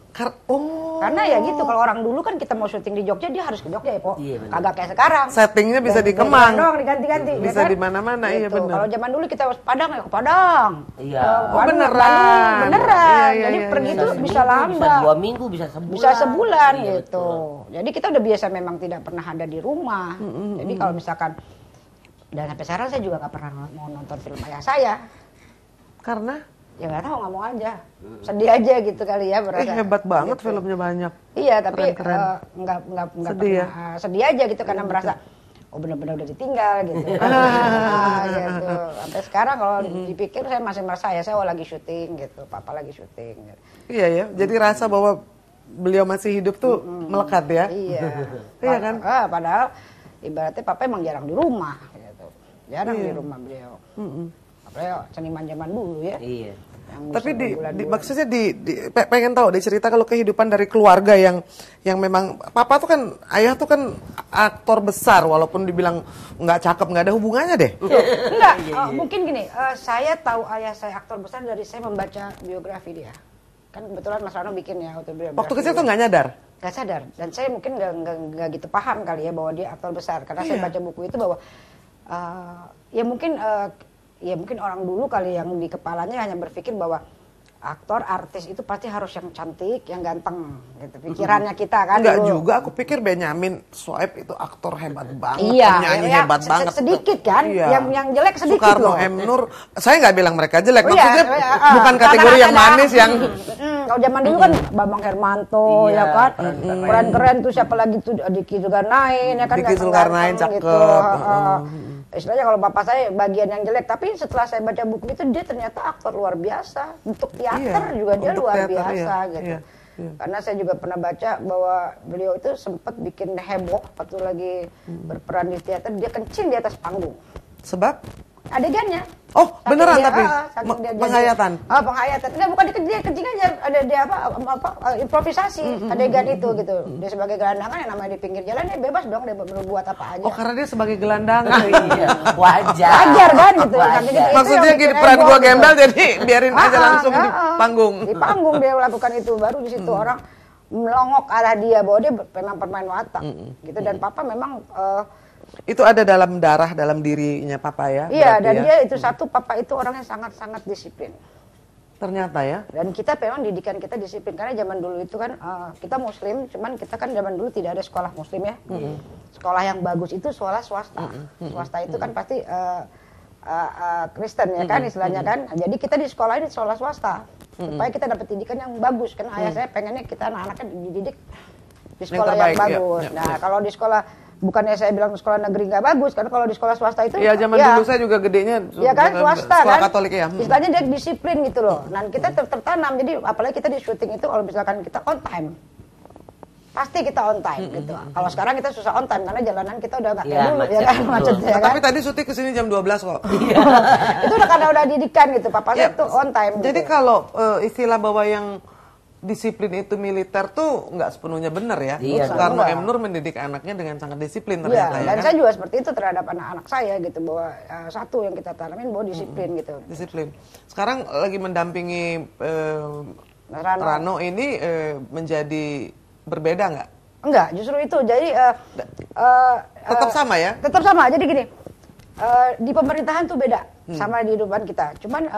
Oh. Karena ya gitu, kalau orang dulu kan kita mau syuting di Jogja, dia harus ke Jogja ya, Po. Iya, benar. Kagak kayak sekarang. Settingnya bisa di Kemang. Doang diganti-ganti. Bisa ya kan? di mana-mana, iya Gitu. benar. Kalau zaman dulu kita ke Padang ya ke Padang. Iya. Oh, beneran. Beneran. Iya, Jadi iya, pergi iya. itu bisa lama. Bisa 2 minggu, bisa sebulan. Bisa sebulan Iya, gitu. betul. Jadi kita udah biasa memang tidak pernah ada di rumah. Jadi kalau misalkan, dan sampai sekarang saya juga nggak pernah mau nonton film ayah saya. Karena? Ya nggak tahu, nggak mau aja. Sedih aja gitu kali ya berasa. Hebat banget gitu. filmnya banyak. Iya, tapi Keren-keren. nggak Sedih ya? pernah sedih aja gitu karena merasa oh benar-benar udah ditinggal gitu. Gitu. Sampai sekarang kalau dipikir saya masih merasa ya saya lagi syuting gitu, papa lagi syuting. Gitu. Iya ya, jadi rasa bahwa beliau masih hidup tuh melekat ya. Iya. Iya kan? Padahal ibaratnya papa emang jarang di rumah gitu. Jarang di rumah beliau. Apalagi seniman zaman dulu ya. Iya. Tapi maksudnya pengen tahu deh cerita kalau kehidupan dari keluarga yang memang papa tuh kan, ayah tuh kan aktor besar walaupun dibilang nggak cakep, nggak ada hubungannya deh. Enggak, mungkin gini, saya tahu ayah saya aktor besar dari saya membaca biografi dia. Kan kebetulan Mas Rano bikin ya autobiografi. Waktu kecil tuh nggak nyadar? Nggak sadar, dan saya mungkin nggak gitu paham kali ya bahwa dia aktor besar, karena saya baca buku itu bahwa ya mungkin orang dulu kali yang di kepalanya hanya berpikir bahwa aktor, artis itu pasti harus yang cantik, yang ganteng gitu. Pikirannya kita kan. Enggak dulu. juga, aku pikir Benyamin Sueb itu aktor hebat banget, Iya, penyanyi hebat banget. Sedikit kan, Iya. yang jelek sedikit Soekarno, loh. M. Nur, saya nggak bilang mereka jelek, Oh, maksudnya iya, bukan kategori yang manis yang kalau zaman dulu kan Bambang Hermanto Iya, ya kan, keren-keren. tuh siapa lagi tuh Diki Zulkarnain ya kan, Diki Zulkarnain ganteng-ganteng cakep. Istilahnya kalau bapak saya bagian yang jelek, tapi setelah saya baca buku itu dia ternyata aktor luar biasa, untuk teater Iya, juga dia untuk luar teater, biasa iya, gitu. iya. Karena saya juga pernah baca bahwa beliau itu sempat bikin heboh waktu lagi berperan di teater, dia kencing di atas panggung. sebab Adegannya. oh Saking beneran dia, tapi saking dia jadi- penghayatan. Penghayatan. Enggak, bukan dia kencing aja, ada dia improvisasi adegan itu gitu. Dia sebagai gelandangan yang namanya di pinggir jalan dia bebas dong, dia berbuat apa aja. Oh karena dia sebagai gelandangan. Iya, wajar. Wajar kan gitu. Wajar. Saking itu Maksudnya yang gini, bikin peran heboh gua gitu. gembel jadi biarin aja langsung di panggung. Di panggung dia melakukan itu, baru di situ orang melongok arah dia bahwa dia memang pemain watak gitu. Dan papa memang Itu ada dalam darah, dalam dirinya papa ya. iya, berarti dan ya? dia itu satu, papa itu orang yang sangat-sangat disiplin. Ternyata ya. Dan kita memang didikan kita disiplin, karena zaman dulu itu kan kita muslim, cuman kita kan zaman dulu tidak ada sekolah muslim ya. Sekolah yang bagus itu sekolah swasta. Swasta itu kan pasti Kristen ya kan istilahnya kan. Jadi kita di sekolah ini sekolah swasta. Supaya kita dapat didikan yang bagus, karena ayah saya pengennya kita anak-anaknya dididik di sekolah yang, terbaik, iya. bagus. Iya, Nah, iya. kalau di sekolah, bukannya saya bilang sekolah negeri nggak bagus, karena kalau di sekolah swasta itu Iya zaman dulu saya juga gedenya ya kan swasta sekolah kan, Katolik ya. istilahnya dia disiplin gitu loh. Dan kita tertanam, jadi apalagi kita di syuting itu kalau misalkan kita on time, pasti kita on time gitu. Kalau sekarang kita susah on time karena jalanan kita udah nggak kayak Iya, dulu macet. ya kan, macet ya Nah, kan. tapi tadi syuting kesini jam 12 kok. Itu udah karena udah didikan gitu, papa saya tuh on time. Jadi gitu. kalau istilah bahwa yang disiplin itu militer tuh nggak sepenuhnya benar ya. Iya, Soekarno enggak. M. Nur mendidik anaknya dengan sangat disiplin Iya, ternyata ya dan kan. saya juga seperti itu terhadap anak-anak saya gitu, bahwa satu yang kita tanamin bahwa disiplin gitu. Disiplin. Sekarang lagi mendampingi Rano. Rano ini menjadi berbeda nggak? Enggak, justru itu. Jadi Tetap sama ya? Tetap sama. Jadi gini, di pemerintahan tuh beda sama di kehidupan kita. Cuman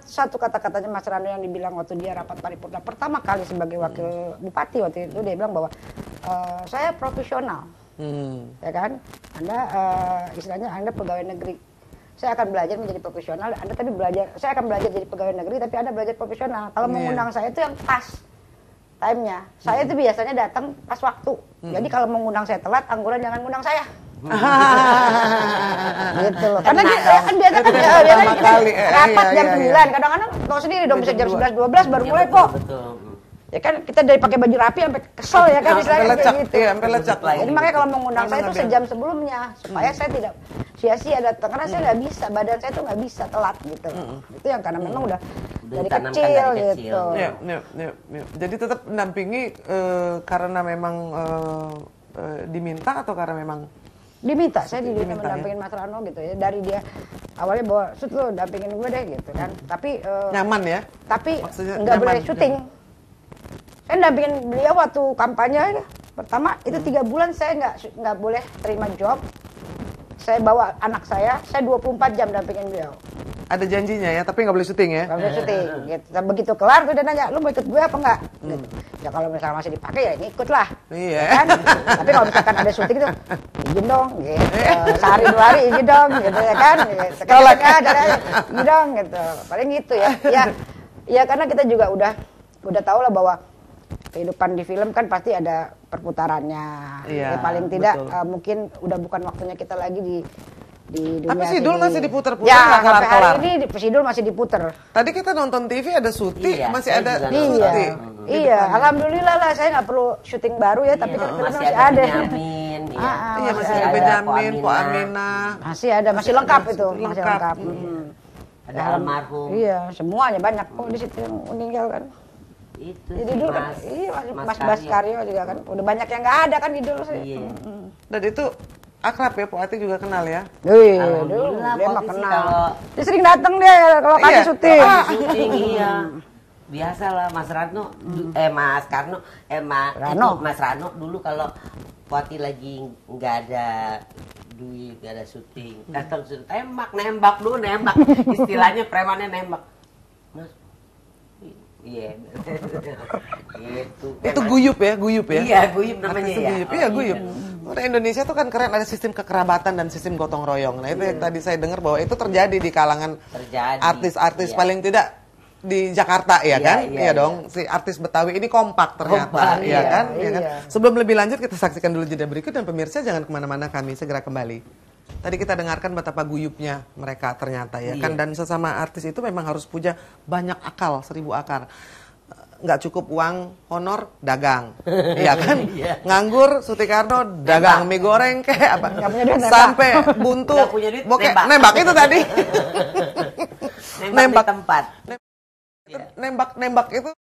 satu kata-katanya Mas Rano yang dibilang waktu dia rapat paripurna pertama kali sebagai wakil bupati waktu itu, dia bilang bahwa saya profesional, ya kan? Anda istilahnya Anda pegawai negeri. Saya akan belajar menjadi profesional. Saya akan belajar jadi pegawai negeri, tapi Anda belajar profesional. Kalau mengundang saya itu yang pas time-nya. Saya itu biasanya datang pas waktu. Jadi kalau mengundang saya telat, angguran jangan ngundang saya. Gitu loh. Karena dia kan biasa kan kita rapat jam 9. Kadang-kadang tahu sendiri dong bisa jam 11 12 baru mulai kok. Betul. Ya kan kita dari pakai baju rapi sampai kesel ya kan istilahnya kayak gitu. Iya, sampai lecak. Jadi makanya kalau mengundang saya itu sejam sebelumnya supaya saya tidak sia-sia datang karena saya nggak bisa, badan saya tuh nggak bisa telat gitu. Itu yang karena memang udah dari kecil gitu. Ya. Jadi tetap mendampingi karena memang diminta atau karena memang diminta, saya diminta mendampingin Mas Rano gitu ya, dari dia awalnya bawa Sut lo dampingin gue deh gitu kan, tapi nyaman ya, tapi maksudnya nggak boleh nyaman. syuting. Saya dampingin beliau waktu kampanye pertama itu 3 bulan saya nggak boleh terima job. Saya bawa anak saya 24 jam dampingin beliau. Ada janjinya ya, tapi nggak boleh syuting ya. Nggak boleh syuting. Gitu. Dan begitu kelar tuh dia nanya, lu mau ikut gue apa enggak? Gitu. Ya kalau misalnya masih dipakai ya ngikut lah. Iya. Ya kan? Tapi kalau misalkan ada syuting tuh, izin dong. Gitu. Sehari 2 hari izin dong. Gitu ya kan. Gitu. Tolak ada izin dong. Gitu. Paling gitu ya. Ya karena kita juga udah tahu lah bahwa kehidupan di film kan pasti ada perputarannya. Iya, Ya paling tidak mungkin udah bukan waktunya kita lagi di dunia. Tapi Sidul sini. masih diputer-puter Ya, nggak sampai kelar-kelar. hari ini Sidul masih diputer. Tadi kita nonton TV ada Suti, Iya, masih saya ada juga Suti. nonton. Iya, alhamdulillah lah saya nggak perlu syuting baru ya, tapi kan masih masih ada ada. Benyamin, ya. Iya, masih ada Benyamin, Po Aminah. Masih ada, masih lengkap itu, masih Lengkap. lengkap. Ada almarhum. Iya, semuanya banyak kok di situ yang meninggal kan. Itu Jadi sih, dulu kan, iya Mas Baskaryo juga kan, udah banyak yang nggak ada kan di dulu sih. Iya. Dan itu akrab ya, Po Ati juga kenal ya. Dulu Alhamdulillah, dia mah posisi kenal. kalau- Dia sering datang dia kalau kami Iya. syuting. Syuting iya. Biasa lah Mas Rano, Mas Karno, Rano. Mas Rano dulu kalau Wati lagi nggak ada duit, nggak ada syuting, datang syuting, nembak dulu, istilahnya premannya nembak, Mas, iya, gitu. Itu guyup ya. Iya, guyup namanya Artis ya. guyup. Iya, guyup. Orang Indonesia tuh kan keren, ada sistem kekerabatan dan sistem gotong royong. Nah, itu yang tadi saya dengar bahwa itu terjadi di kalangan artis-artis iya. paling tidak di Jakarta ya Iya, kan? iya, Iya dong, si artis Betawi ini kompak ternyata, Kompak, iya kan? iya. Iya kan? Sebelum lebih lanjut kita saksikan dulu jeda berikut dan pemirsa jangan kemana-mana, kami segera kembali. Tadi kita dengarkan betapa guyupnya mereka ternyata ya kan, dan sesama artis itu memang harus punya banyak akal, 1000 akar. Nggak cukup uang honor, dagang, iya kan? Nganggur, Sutikarno dagang mie goreng kayak apa? Nggak punya duit, Sampai buntu, Nggak punya duit, bokeh, nembak. nembak itu tadi. Nembak di tempat. Nembak itu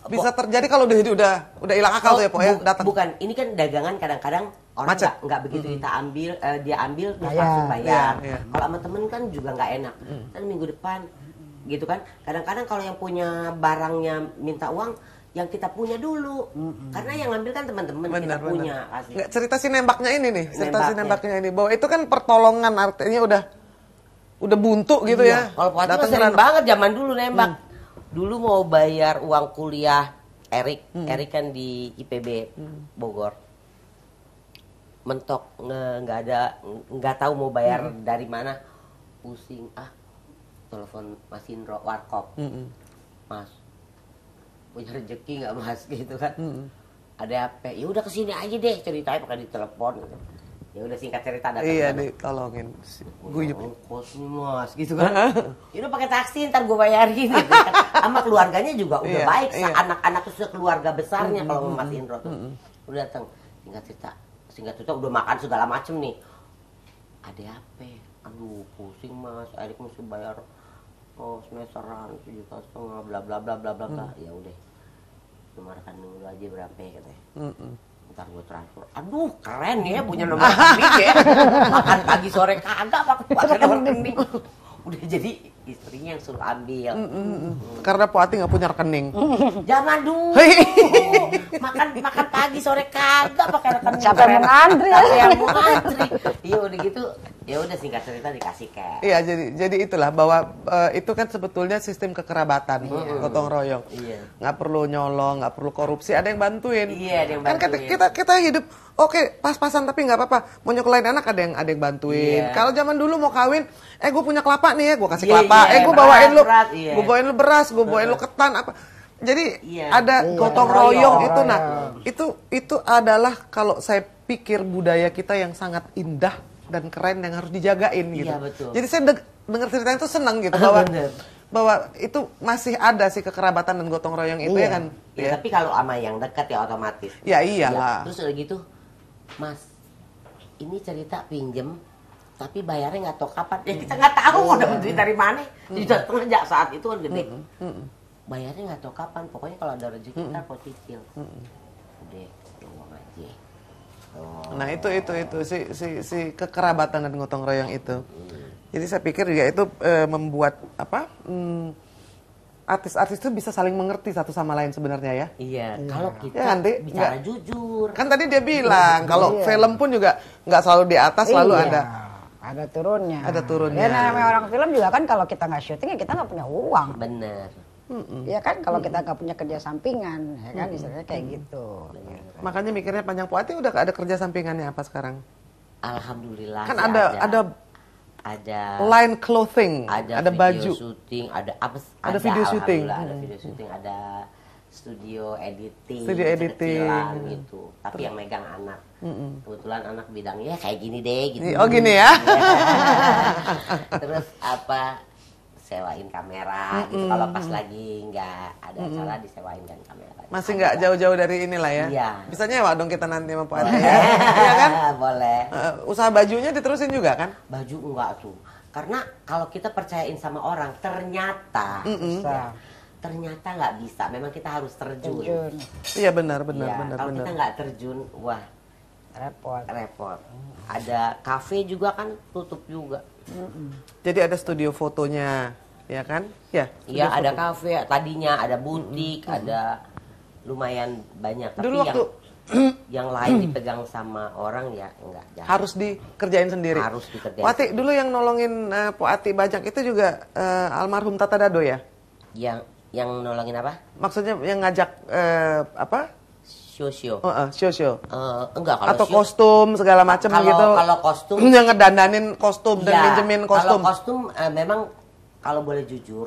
bisa terjadi kalau udah hilang akal tuh ya, Po ya, datang. Bukan, ini kan dagangan kadang-kadang orang Macet. nggak begitu kita ambil, dia ambil terus Bayar. langsung bayar. Iya. Kalau sama temen kan juga nggak enak. Kan minggu depan, gitu kan. Kadang-kadang kalau yang punya barangnya minta uang, yang kita punya dulu. Karena yang ngambil kan teman-teman kita punya. Kasih. Nggak, cerita si nembaknya ini nih, cerita si Nembaknya. nembaknya ini bahwa itu kan pertolongan, artinya udah buntu gitu ya. Kalau Fuad Datang sering ke- banget zaman dulu nembak. Dulu mau bayar uang kuliah Erik kan di IPB Bogor. Mentok nggak tahu mau bayar dari mana. Pusing telepon Mas Indro Warkop. Mas, punya rezeki nggak Mas gitu kan? Ada apa? Ya udah kesini aja deh, ceritain pakai di telepon. Gitu. Ya udah singkat cerita datang. Iya, sana. ditolongin. Guyup. Ongkos nih Mas, gitu kan. Ya udah pakai taksi ntar gue bayarin gitu kan. Sama keluarganya juga udah Iya, baik, iya. anak-anak itu keluarga besarnya kalau sama Mas Indro tuh. Udah datang, singkat cerita udah makan segala macem nih. Ada apa? Aduh, pusing Mas, Erik mesti bayar semesteran 1,5 juta bla bla bla bla bla. Ya udah. Nomor rekening dulu aja berapa katanya. Ntar gue transfer. Aduh keren ya punya nomor rekening ya. Makan pagi sore kagak pakai nomor rekening. Udah jadi istrinya yang suruh ambil. Karena Po Ati nggak punya rekening. Jangan dulu. Makan pagi sore kagak pakai rekening. Siapa yang mau ngantri? Siapa yang mau ngantri? Iya udah gitu. Ya udah singkat cerita dikasih cash. Iya, jadi itulah bahwa itu kan sebetulnya sistem kekerabatan, gotong royong. Iya. Nggak perlu nyolong, nggak perlu korupsi, ada yang bantuin. Iya, ada yang Kan bantuin. kita hidup oke, pas-pasan tapi nggak apa-apa. Mau nyokolain anak ada yang bantuin. Iya. Kalau zaman dulu mau kawin, gue punya kelapa nih ya, gue kasih Iya, kelapa. iya, Gue bawain lu, beras, iya. gue bawain lu beras, gue bawain lu ketan apa. Jadi Iya. ada Iya, gotong royong, royong itu. royong. Nah, itu adalah kalau saya pikir budaya kita yang sangat indah dan keren yang harus dijagain gitu. Iya, betul. Jadi saya dengar ceritanya itu senang gitu bahwa Bener. bahwa itu masih ada sih kekerabatan dan gotong royong itu Iya. ya kan. Ya, tapi kalau sama yang dekat ya otomatis. Ya iyalah. Ya, terus udah gitu, Mas, ini cerita pinjem, tapi bayarnya nggak tahu kapan. Ya kita nggak tahu udah duit dari mana. Di setengah aja saat itu kan gede. Bayarnya nggak tahu kapan. Pokoknya kalau ada rezeki kita kok cicil. Udah, uang aja. Oh. Nah itu si kekerabatan dan gotong royong itu. Jadi saya pikir juga itu membuat apa artis-artis itu bisa saling mengerti satu sama lain sebenarnya ya. Iya, kalau kita Ya, nanti bicara nggak- jujur. Kan tadi dia bilang kalau Iya. film pun juga nggak selalu di atas, selalu Iya, ada. ada turunnya. Ada turunnya. Ya namanya orang film juga kan kalau kita nggak syuting ya kita nggak punya uang. Bener. Ya kan kalau kita nggak punya kerja sampingan, ya kan istilahnya kayak gitu. Makanya mikirnya panjang. Po Ati udah ada kerja sampingannya apa sekarang? Alhamdulillah. Kan sih ada ada line clothing, ada video baju. syuting, ada apa? Ada video syuting. alhamdulillah, ada video syuting, ada studio editing, Studio editing. kecil-kecilan gitu. Tapi yang megang anak. Kebetulan anak bidangnya kayak gini deh gitu. Oh gini ya? Terus apa? Sewain kamera gitu. Kalau pas lagi nggak ada acara disewain kan kamera. Masih nggak jauh-jauh dari inilah ya? Iya. Bisa nyewa dong kita nanti sama Po Ati ya? Iya kan? Boleh. Usaha bajunya diterusin juga kan? Baju enggak tuh. Karena kalau kita percayain sama orang, ternyata Bisa. ternyata nggak bisa. Memang kita harus terjun. Terjun. Iya benar. Iya, kalau kita nggak terjun, wah Repot. repot. Ada kafe juga kan tutup juga. Jadi ada studio fotonya, ya kan? Ya. Iya, studio ada foto. kafe, tadinya ada butik, ada lumayan banyak. Tapi Dulu yang waktu yang lain dipegang sama orang ya enggak. Jangan. harus dikerjain sendiri. Harus dikerjain Po Ati dulu yang nolongin Po Ati bajak itu juga almarhum Tata Dado ya? Yang nolongin apa? Maksudnya yang ngajak apa? Show. Show. Enggak kalau Atau show- kostum segala macam Kalau- gitu. kalau kostum- yang ngedandanin kostum dan Iya, minjemin kostum. Kalau kostum memang kalau boleh jujur,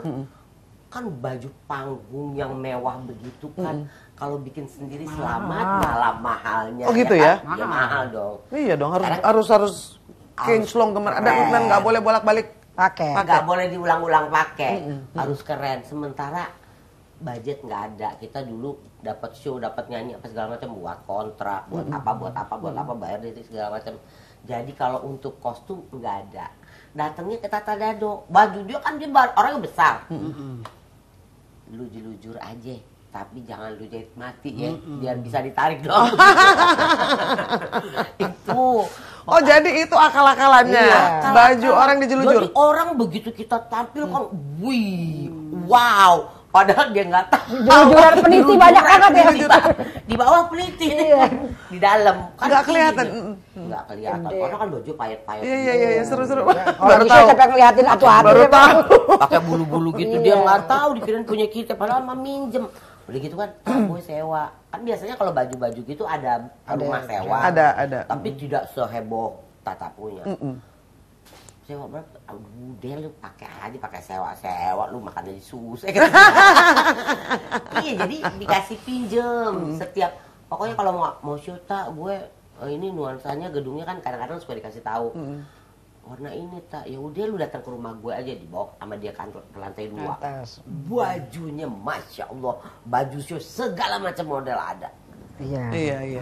kan baju panggung yang mewah begitu kan, kalau bikin sendiri selamat malah mahalnya. Oh, gitu kan? ya? Ya mahal dong. Iya dong, Sekarang- harus kinclong kemana. Dan nggak boleh bolak-balik. Pakai. Nggak boleh diulang-ulang pakai, harus keren. Sementara budget nggak ada. Kita dulu dapat show, dapat nyanyi apa segala macam, buat kontrak, buat apa, bayar dari segala macam. Jadi kalau untuk kostum nggak ada. Datangnya ke Tata Dado, baju dia kan dia orangnya besar. Lu jujur aja, tapi jangan lu jahit mati ya, biar bisa ditarik dong. Itu. Oh jadi itu akal-akalannya. Iya. Baju orang dijulujur. Jadi orang begitu kita tampil kan, wih, wow. Padahal dia nggak tahu. Jujur-jujuran peniti banyak banget ya. Di bawah peniti. Iya. Di dalam. Kan Nggak tinggi kelihatan. dia. Nggak kelihatan. Orang kan baju payet-payet. Iya, seru-seru. Kalau Baru bisa tahu. sampai ngeliatin atu-atu. Baru ya, Pak. tahu. Pakai bulu-bulu gitu. Iya. Dia nggak tahu dikirain punya kita. Padahal mah minjem. Udah gitu kan, gue sewa. Kan biasanya kalau baju-baju gitu ada rumah sewa. Ada. Tapi tidak seheboh Tata punya. Sewa berapa? Udah lu pakai sewa lu makan jadi susah. Iya, jadi dikasih pinjem setiap. Pokoknya kalau mau syuta gue ini nuansanya gedungnya kan kadang-kadang suka dikasih tahu. Warna ini tak, ya udah lu datang ke rumah gue aja, dibawa sama dia kantor ke lantai 2. Atas. Bajunya masya Allah, baju show segala macam model ada. Iya.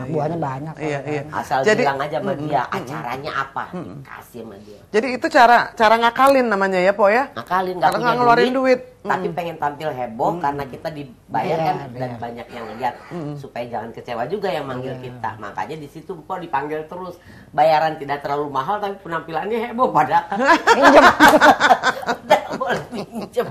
Buahnya banyak. Iya, kan. iya. Asal Jadi- bilang aja sama dia acaranya apa, kasih sama dia. Jadi itu cara ngakalin namanya ya, Po ya? Ngakalin Karena nggak ngeluarin duit. tapi pengen tampil heboh karena kita dibayar kan Iya, dan iya. banyak yang lihat supaya jangan kecewa juga yang manggil kita. Makanya di situ Po dipanggil terus. Bayaran tidak terlalu mahal tapi penampilannya heboh padahal Pinjem. tidak boleh pinjem.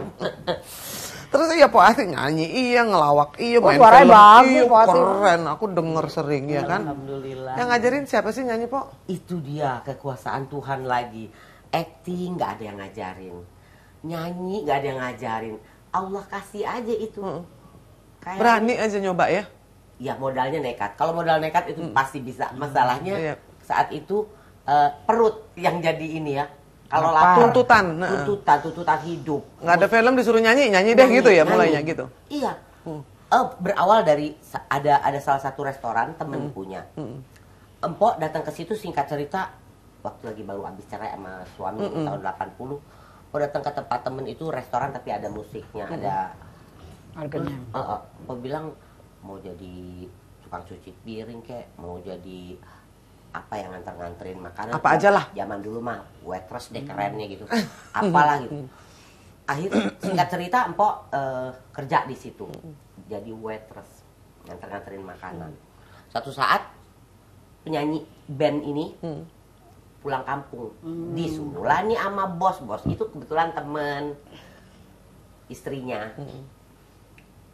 Terus iya Po Ati nyanyi, iya ngelawak, iya Oh, main suaranya film, bagus, iya Po Ati. keren. Aku denger sering ya kan. Alhamdulillah. Yang ngajarin siapa sih nyanyi Po? Itu dia kekuasaan Tuhan lagi. Acting nggak ada yang ngajarin, nyanyi nggak ada yang ngajarin. Allah kasih aja itu. Kayak Berani aja nyoba ya. ya modalnya nekat. Kalau modal nekat itu pasti bisa. Masalahnya Iya. saat itu perut yang jadi ini ya. Kalau Lapar. lapar Tuntutan. Nah. tuntutan hidup. Nggak ada film disuruh nyanyi deh gitu ya Nyanyi. mulainya gitu. Iya. Berawal dari ada salah satu restoran temen punya. Empok datang ke situ, singkat cerita waktu lagi baru habis cerai sama suami tahun 80. Empok datang ke tempat temen itu restoran tapi ada musiknya, ada Harganya. Empok bilang mau jadi tukang cuci piring kek, mau jadi apa yang nganterin makanan. Apa aja lah. Zaman dulu mah waitress deh kerennya gitu. Apalah gitu. Akhirnya singkat cerita empok kerja di situ. Jadi waitress, nganterin makanan. Suatu saat penyanyi band ini pulang kampung, disuruhlah nih sama bos itu kebetulan temen istrinya.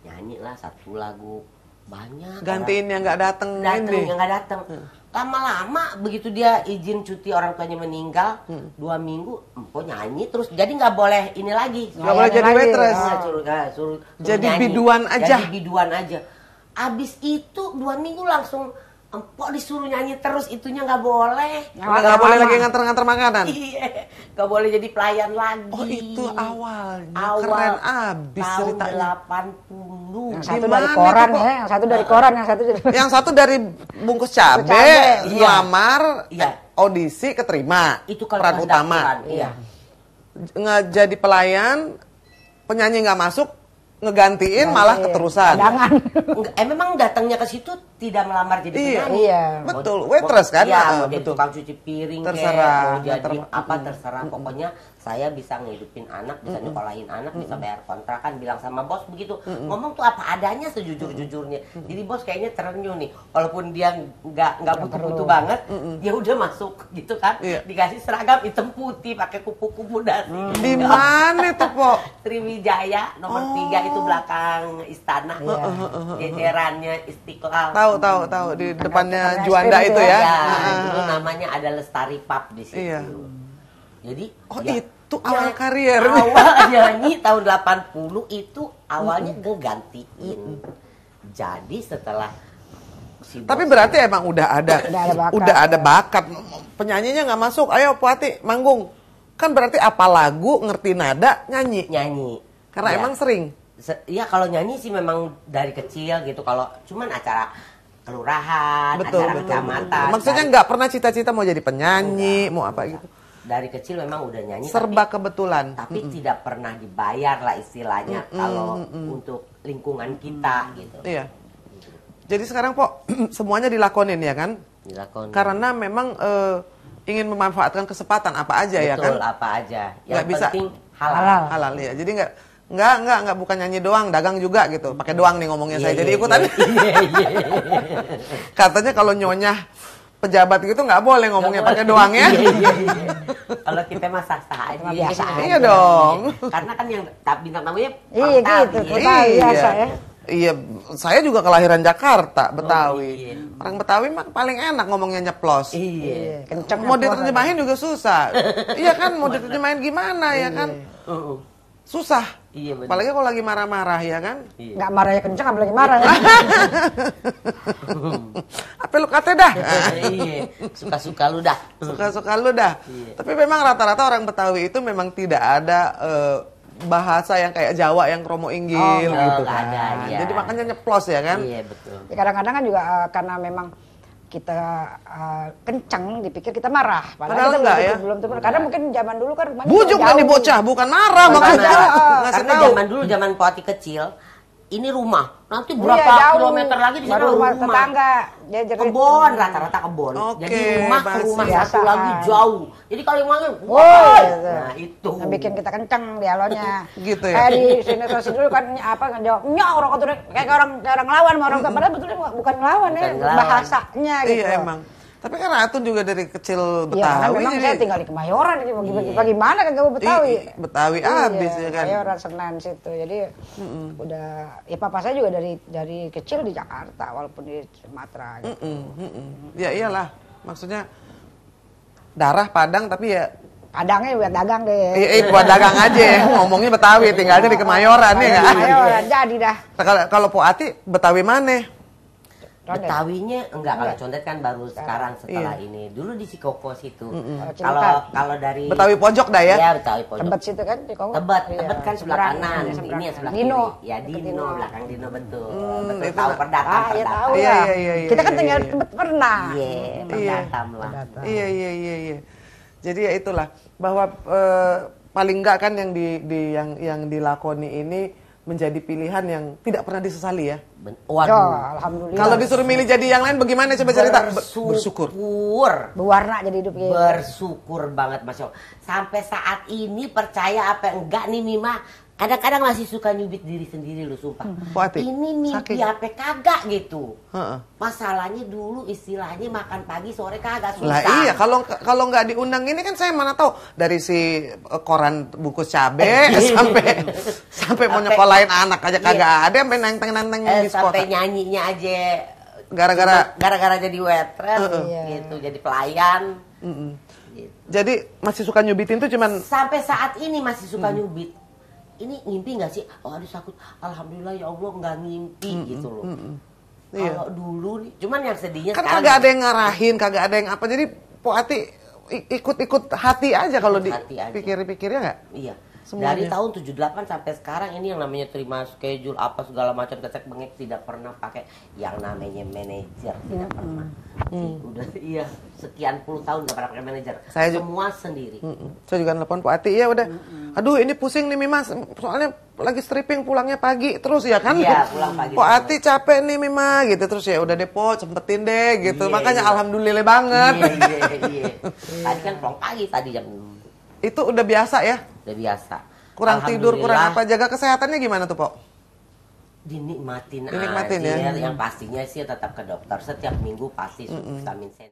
Nyanyi lah satu lagu, banyak gantiin yang nggak datang yang nggak datang. Lama-lama begitu dia izin cuti, orang tuanya meninggal 2 minggu, empok nyanyi terus, jadi nggak boleh ini lagi, nggak boleh jadi waitress. Suruh jadi nyanyi. biduan aja. Jadi biduan aja. Abis itu 2 minggu langsung empok disuruh nyanyi terus, itunya nggak boleh. Nggak boleh lagi nganter-nganter makanan. Iya, nggak boleh jadi pelayan lagi. Oh itu awalnya. Keren abis tahun ceritanya. 80. Yang satu dari koran ya, yang satu dari koran, Yang satu dari bungkus cabe, Iya. ngelamar, Iya. audisi keterima. Itu kalau peran utama. Iya. Nggak jadi pelayan, penyanyi nggak masuk, ngegantiin malah keterusan. Cadangan. Memang datangnya ke situ tidak melamar jadi penyanyi. Iya. Betul, waitress kan? Iya, Ah, mau jadi betul. tukang cuci piring, Terserah. mau jadi apa terserah. Pokoknya saya bisa ngehidupin anak, bisa nyekolahin anak, bisa bayar kontrakan. Bilang sama bos begitu. Ngomong tuh apa adanya sejujur-jujurnya. Jadi bos kayaknya terenyuh nih. Walaupun dia nggak butuh-butuh banget, ya udah masuk gitu kan. Iya. Dikasih seragam hitam putih, pakai kupu-kupu dasi. Di mana tuh, Po? Sriwijaya nomor 3 itu belakang istana. Jejerannya Istiqlal. Tahu di depannya Juanda itu ya. Ya, dulu namanya ada Lestari Pub di situ. Iya. Jadi Oh ya, itu awal karir. Awal nyanyi tahun 80 itu awalnya ngegantiin. Jadi setelah si Tapi bos- berarti emang udah ada bakat. Penyanyinya nggak masuk. Ayo Puati manggung. Kan berarti apa lagu ngerti nada nyanyi. Karena Ya. emang sering. Iya kalau nyanyi sih memang dari kecil gitu. Kalau cuman acara kelurahan, acara kecamatan. Maksudnya nggak pernah cita-cita mau jadi penyanyi, mau apa gitu. Dari kecil memang udah nyanyi. Serba kebetulan. Tapi tidak pernah dibayar lah istilahnya kalau untuk lingkungan kita gitu. Iya. Jadi sekarang Po semuanya dilakonin ya kan? Dilakukan. Karena memang ingin memanfaatkan kesempatan apa aja ya kan? Betul, apa aja. Yang Nggak bisa. penting halal. Halal ya. Jadi nggak bukan nyanyi doang, dagang juga gitu. Pakai doang nih ngomongnya saya. Jadi ikutan. Iya. Katanya kalau nyonyah pejabat gitu nggak boleh ngomongnya pakai doang ya. Iya. Kalau kita mah sah-sah aja. Biasa aja. Iya dong. Karena kan yang bintang tamunya Iya gitu, Betawi. Betawi biasa ya. Iya, saya juga kelahiran Jakarta, Betawi. iya. Orang Betawi mah paling enak ngomongnya nyeplos. Iya. Kenceng. Mau diterjemahin juga susah. Iya kan, mau diterjemahin gimana ya kan? Susah. Iya, benar. Apalagi kalau lagi marah-marah ya kan? Nggak marahnya kenceng, apalagi marah ya. Apa lu kata dah? Iya. Suka-suka lu dah. Suka-suka lu dah. Iya. Tapi memang rata-rata orang Betawi itu memang tidak ada bahasa yang kayak Jawa yang kromo inggil gitu nggak kan. ada, iya. Jadi makanya nyeplos ya kan? Iya betul. Ya, kadang-kadang kan juga karena memang kita kenceng, dipikir kita marah. Padahal kita enggak ya. belum tentu. Karena mungkin zaman dulu kan rumahnya Bujuk kan jauh. nih bocah, bukan marah maksudnya. Ngasih Karena tahu. zaman dulu, zaman Poati kecil, ini rumah. Nanti Iya, berapa jauh. kilometer lagi di sana Baru rumah. tetangga. Dia jadi Kebon, rata-rata kebon. Oke, Jadi rumah ke rumah biasa. satu lagi jauh. Jadi kalau yang mana, Woi, nah itu. yang bikin kita kenceng dialognya. Gitu ya? Kayak di sinetron dulu kan apa ngejawab nyok orang kata kayak orang ngelawan sama orang padahal betulnya bukan ngelawan ya, Bukan ngelawan. bahasanya gitu. Iya emang. Tapi kan Ratun juga dari kecil Iya, karena Betawi. memang jadi- saya tinggal di Kemayoran, jadi bagaimana kan kamu Betawi? Betawi abis ya kan. Kemayoran, Senen situ. Jadi udah, ya papa saya juga dari kecil di Jakarta, walaupun di Sumatera. Gitu. Ya iyalah, maksudnya darah Padang tapi ya Padangnya buat dagang deh. buat dagang aja ya. Ngomongnya Betawi, tinggalnya di Kemayoran ya nggak? Kemayoran, jadi dah. Kalau Poati Betawi mana? Condet. Betawinya enggak, kalau Enggak. condet kan baru sekarang setelah Iya. ini. Dulu di Cikoko situ. Cililitan. Kalau dari Betawi pojok dah ya. Iya, Betawi pojok. Tebet situ kan di Kongo. Tebet, Iya, Tebet kan sebelah seberang, kanan. iya, seberang Ini yang sebelah kanan. Dino. kiri. Ya Deket Dino, belakang Dino betul. Betul, itu tahu nah. pendatang. Ah, ya tahu Iya, ya. iya, iya, iya, Kita kan iya, tinggal iya. di Tebet pernah. Iya, Iya. pendatang lah. Pendatang. Iya, iya, iya, iya. Jadi ya itulah bahwa paling enggak kan yang dilakoni ini menjadi pilihan yang tidak pernah disesali ya. Ben- Ya, Waduh. alhamdulillah. Kalau disuruh milih jadi yang lain bagaimana coba cerita? Bersyukur. berwarna jadi hidup kita. Bersyukur banget Masya Allah. Sampai saat ini percaya apa enggak nih Mima, kadang-kadang masih suka nyubit diri sendiri lu sumpah. Po Ati, Ini mimpi saking- apa kagak gitu. Heeh. Masalahnya dulu istilahnya makan pagi sore kagak susah. Lah iya, kalau nggak diundang ini kan saya mana tahu dari si koran bungkus cabe sampai mau nyekolahin anak aja kagak ada, sampai nenteng-nenteng di sekolah. Sampai nyanyinya aja Gara-gara jadi waitress gitu, jadi pelayan. Gitu. jadi masih suka nyubitin tuh cuman Sampai saat ini masih suka nyubit. Ini ngimpi nggak sih? Oh aduh sakit. Alhamdulillah ya Allah nggak ngimpi gitu loh. Iya. Kalau dulu nih, cuman yang sedihnya kan sekarang kagak ada yang ngarahin, kagak ada yang apa. Jadi Po Ati ikut-ikut hati aja kalau Hati aja. dipikir-pikirnya nggak? Iya. Semuanya. Dari tahun 78 sampai sekarang ini yang namanya terima schedule apa segala macam kecek bengek tidak pernah pakai yang namanya manajer, tidak pernah. Udah iya sekian puluh tahun nggak pernah pakai manajer. Saya Semua sendiri. Saya juga nelpon Po Ati, ya udah. Aduh ini pusing nih Mimas, soalnya lagi stripping pulangnya pagi terus ya kan? Iya, pulang pagi Po Ati capek nih Mima gitu terus ya udah deh Po sempetin deh gitu. Iya, Makanya iya. alhamdulillah banget. Iya. Tadi kan pulang pagi tadi jam Itu udah biasa ya? udah biasa. Kurang tidur, kurang Alhamdulillah, apa, jaga kesehatannya gimana tuh Po? Dinikmatin Dinikmatin aja. ya? Yang pastinya sih tetap ke dokter setiap minggu pasti vitamin C.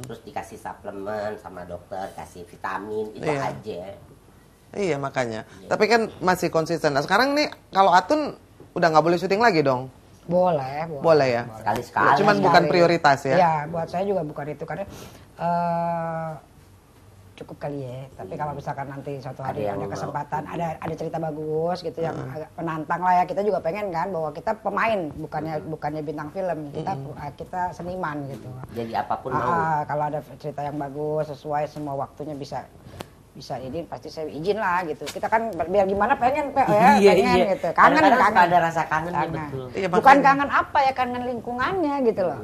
Terus dikasih suplemen sama dokter, kasih vitamin itu Iya. aja. Iya makanya. Tapi kan masih konsisten. Nah sekarang nih kalau Atun udah nggak boleh syuting lagi dong? Boleh. Boleh ya? Sekali-sekali. Cuman bukan prioritas ya? Ya, buat saya juga bukan itu karena cukup kali ya. Tapi kalau misalkan nanti suatu hari Ada yang ada mau. kesempatan, ada cerita bagus gitu yang agak penantang lah ya. Kita juga pengen kan bahwa kita pemain, bukannya bintang film. Kita seniman gitu. Jadi apapun mau. Kalau ada cerita yang bagus sesuai semua waktunya bisa ini pasti saya izin lah gitu. Kita kan biar gimana pengen pengen gitu. Kangen. Ada rasa kangen nih Kangen. betul. Iya, Bukan makanya. kangen apa ya, kangen lingkungannya gitu loh.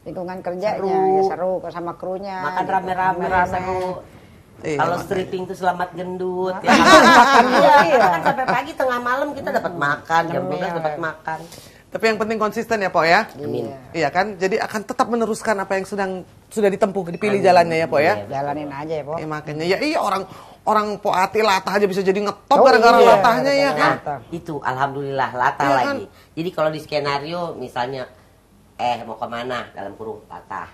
Lingkungan kerjanya ya seru sama krunya. Makan gitu. rame-rame seru. Iya, Kalau makanya. stripping tuh selamat gendut ya. Iya. Kan sampai pagi tengah malam kita dapat makan, jam 12 dapat makan. Tapi yang penting konsisten ya Po ya? Amin. Iya kan? Jadi akan tetap meneruskan apa yang sudah ditempuh, dipilih jalannya ya Po ya? Jalanin aja ya, Po. Makanya ya iya orang Po Ati latah aja bisa jadi ngetop Oh, gara-gara iya, latahnya ya gara-gara kan? Nah, itu alhamdulillah latah Iya lagi. Jadi kalau di skenario misalnya mau kemana dalam kurung latah.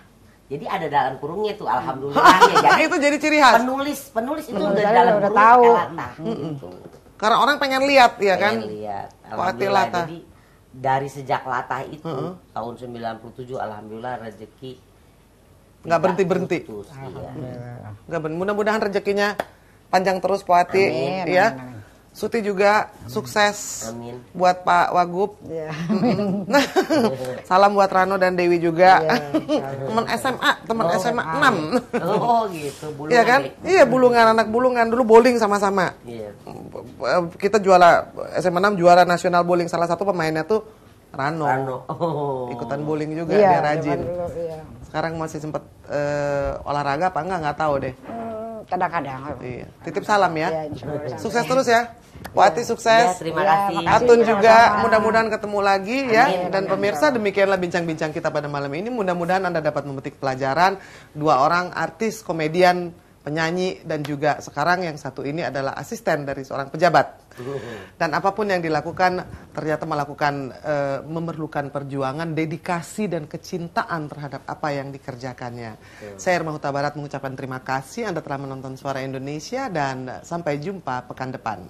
Jadi ada dalam kurungnya tuh alhamdulillah ya. Jadi Itu jadi ciri khas. penulis itu Penulis udah aja dalam udah kurung tahu. pakai latah. Gitu. Karena orang pengen lihat ya kan? Pengen lihat. Po Ati Alhamdulillah. latah. Jadi dari sejak latah itu tahun 97 alhamdulillah rezeki Nggak tidak berhenti-berhenti. putus, iya. Mudah-mudahan rezekinya panjang terus Po Ati Amin, ya. amin. Suti juga sukses Amin. buat Pak Wagub. Iya. Salam buat Rano dan Dewi juga. Iya, teman SMA 6. Oh gitu, bulungan Iya kan? deh. Iya, bulungan, anak bulungan dulu bowling sama-sama. Iya. Kita juara SMA 6 juara nasional bowling, salah satu pemainnya tuh Rano. Oh. Ikutan bowling juga Iya, dia rajin. zaman dulu, iya. Sekarang masih sempet olahraga apa enggak tahu deh. Kadang-kadang. Iya. Titip salam ya. Iya, insya Allah. Sukses terus ya. Po Ati Ya, sukses. terima Iya, kasih. makasih. Atun juga Sama-sama. mudah-mudahan ketemu lagi ya. Amin. Dan pemirsa demikianlah bincang-bincang kita pada malam ini. Mudah-mudahan Anda dapat memetik pelajaran. Dua orang artis, komedian, penyanyi, dan juga sekarang yang satu ini adalah asisten dari seorang pejabat. Dan apapun yang dilakukan ternyata memerlukan perjuangan, dedikasi, dan kecintaan terhadap apa yang dikerjakannya. Saya Irma Huta Barat mengucapkan terima kasih Anda telah menonton Suara Indonesia dan sampai jumpa pekan depan.